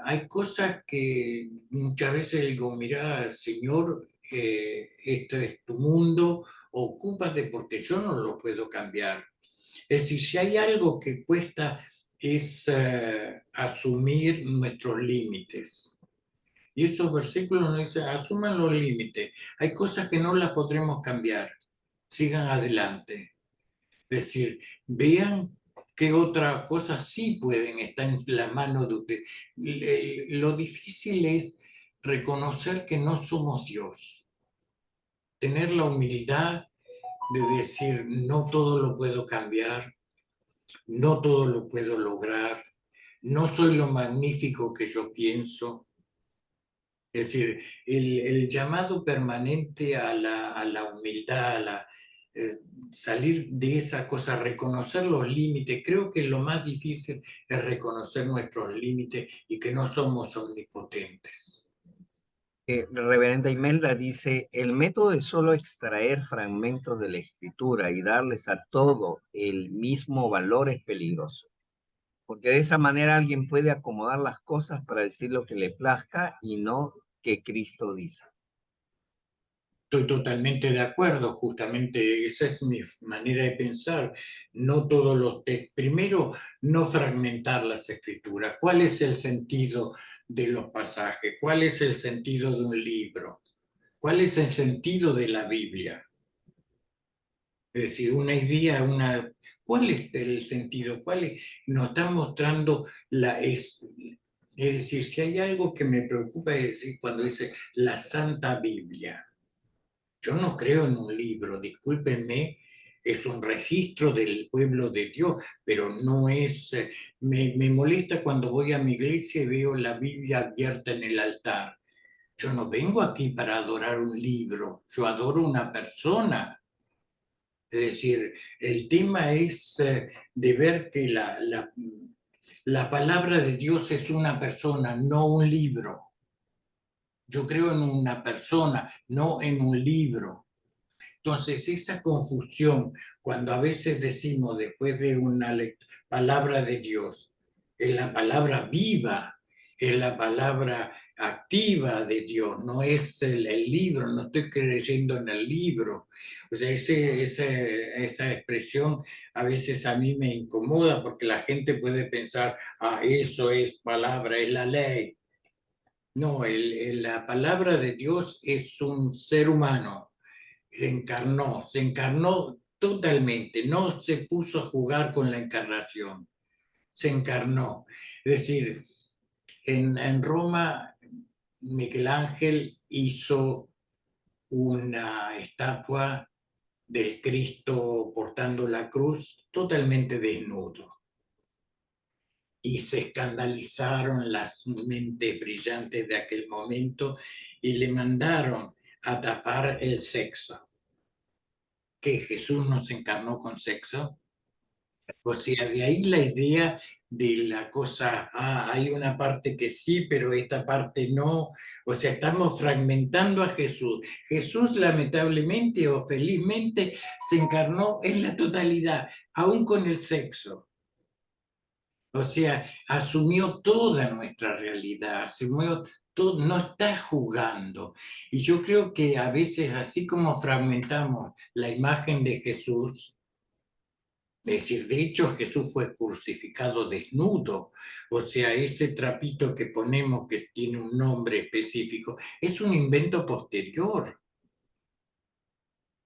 Hay cosas que muchas veces digo, mira, Señor, esto es tu mundo, ocúpate porque yo no lo puedo cambiar. Es decir, si hay algo que cuesta es asumir nuestros límites. Y esos versículos nos dicen, asuman los límites. Hay cosas que no las podremos cambiar. Sigan adelante. Es decir, vean qué otras cosas sí pueden estar en la mano de usted. Lo difícil es reconocer que no somos Dios. Tener la humildad de decir, no todo lo puedo cambiar, no todo lo puedo lograr, no soy lo magnífico que yo pienso. Es decir, el llamado permanente a la humildad, salir de esa cosa, reconocer los límites. Creo que lo más difícil es reconocer nuestros límites y que no somos omnipotentes. Reverenda Imelda dice, el método de solo extraer fragmentos de la escritura y darles a todo el mismo valor es peligroso, porque de esa manera alguien puede acomodar las cosas para decir lo que le plazca y no que Cristo dice. Estoy totalmente de acuerdo, justamente esa es mi manera de pensar. No todos los textos. Primero, no fragmentar las escrituras. ¿Cuál es el sentido de los pasajes? ¿Cuál es el sentido de un libro? ¿Cuál es el sentido de la Biblia? Es decir, una idea, ¿cuál es el sentido? Nos está mostrando es decir, si hay algo que me preocupa es decir, cuando dice la Santa Biblia. Yo no creo en un libro, discúlpenme, es un registro del pueblo de Dios, pero no es... me molesta cuando voy a mi iglesia y veo la Biblia abierta en el altar. Yo no vengo aquí para adorar un libro, yo adoro una persona. Es decir, el tema es de ver que la palabra de Dios es una persona, no un libro. Yo creo en una persona, no en un libro. Entonces, esa confusión, cuando a veces decimos después de una palabra de Dios, es la palabra viva, es la palabra activa de Dios, no es el libro, no estoy creyendo en el libro. O sea, esa expresión a veces a mí me incomoda porque la gente puede pensar, eso es palabra, es la ley. No, la palabra de Dios es un ser humano. Se encarnó totalmente, no se puso a jugar con la encarnación, se encarnó. Es decir, en Roma, Miguel Ángel hizo una estatua del Cristo portando la cruz totalmente desnudo. Y se escandalizaron las mentes brillantes de aquel momento y le mandaron a tapar el sexo. ¿Que Jesús no se encarnó con sexo? O sea, de ahí la idea de la cosa, hay una parte que sí, pero esta parte no. O sea, estamos fragmentando a Jesús. Jesús lamentablemente o felizmente se encarnó en la totalidad, aún con el sexo. O sea, asumió toda nuestra realidad, asumió todo, no está jugando. Y yo creo que a veces, así como fragmentamos la imagen de Jesús, es decir, de hecho Jesús fue crucificado desnudo, o sea, ese trapito que ponemos que tiene un nombre específico, es un invento posterior.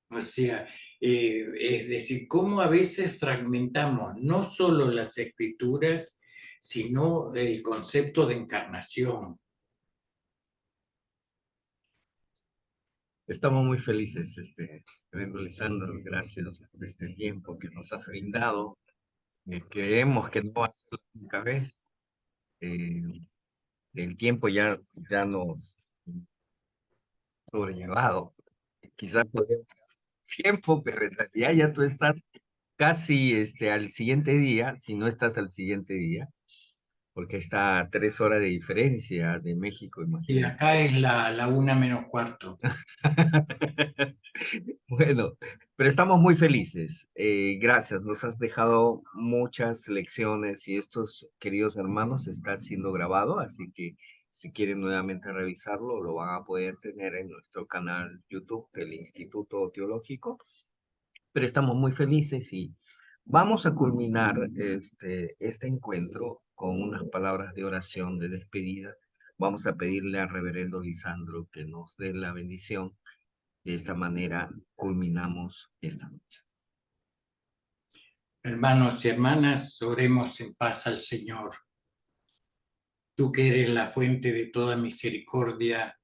O sea, es decir, cómo a veces fragmentamos no solo las escrituras, sino el concepto de encarnación. Estamos muy felices, Reverendo Lisandro, gracias por este tiempo que nos has brindado. Creemos que no va a ser la única vez. El tiempo ya nos ha sobrellevado. Quizás podemos tiempo, pero en realidad ya tú estás casi al siguiente día, si no estás al siguiente día, porque está a 3 horas de diferencia de México, Y imagínate. acá es la 1:45. Bueno, pero estamos muy felices. Gracias, nos has dejado muchas lecciones y estos queridos hermanos está siendo grabado, así que si quieren nuevamente revisarlo, lo van a poder tener en nuestro canal YouTube del Instituto Teológico. Pero estamos muy felices y vamos a culminar este encuentro con unas palabras de oración de despedida. Vamos a pedirle al reverendo Lisandro que nos dé la bendición. De esta manera culminamos esta noche. Hermanos y hermanas, oremos en paz al Señor. Tú que eres la fuente de toda misericordia,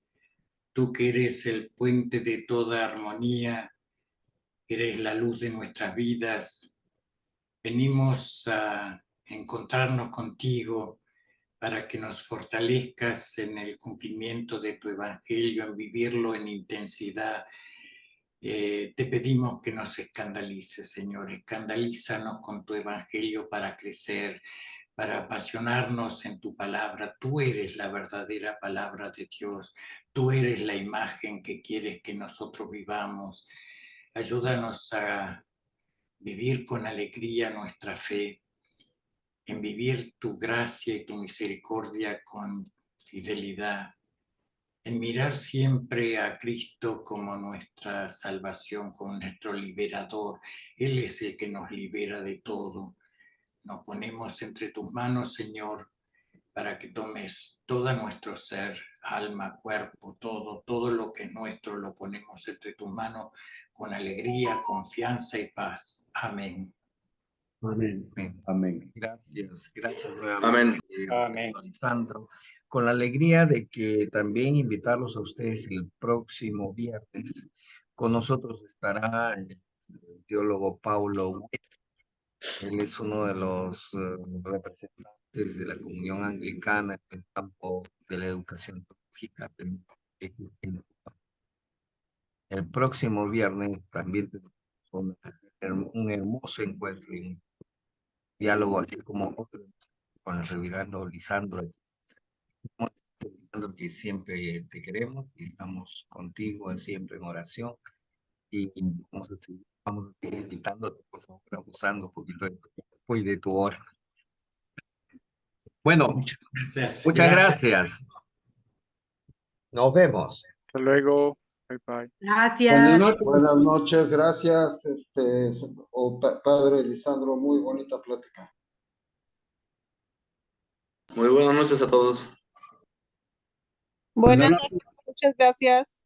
tú que eres el puente de toda armonía, eres la luz de nuestras vidas. Venimos a encontrarnos contigo para que nos fortalezcas en el cumplimiento de tu evangelio, en vivirlo en intensidad. Te pedimos que nos escandalices, Señor. Escandalízanos con tu evangelio para crecer, para apasionarnos en tu palabra. Tú eres la verdadera palabra de Dios. Tú eres la imagen que quieres que nosotros vivamos. Ayúdanos a vivir con alegría nuestra fe, en vivir tu gracia y tu misericordia con fidelidad, en mirar siempre a Cristo como nuestra salvación, como nuestro liberador. Él es el que nos libera de todo. Nos ponemos entre tus manos, Señor, para que tomes todo nuestro ser, alma, cuerpo, todo lo que es nuestro, lo ponemos entre tus manos con alegría, confianza y paz. Amén. Amén. Amén. Gracias nuevamente, Amén. Alessandro. Con la alegría de que también invitarlos a ustedes el próximo viernes. Con nosotros estará el teólogo Paulo. Él es uno de los representantes de la comunión anglicana en el campo de la educación teológica. El próximo viernes también tenemos un hermoso encuentro y un diálogo, así como otro con el reverendo Lisandro. Lisandro, que siempre te queremos y estamos contigo siempre en oración y vamos a seguir invitándote, por favor, abusando un poquito de tu tiempo y de tu hora. Bueno, muchas gracias. Nos vemos. Hasta luego. Bye bye. Gracias. Buenas noches, gracias, padre Lisandro, muy bonita plática. Muy buenas noches a todos. Buenas noches, muchas gracias.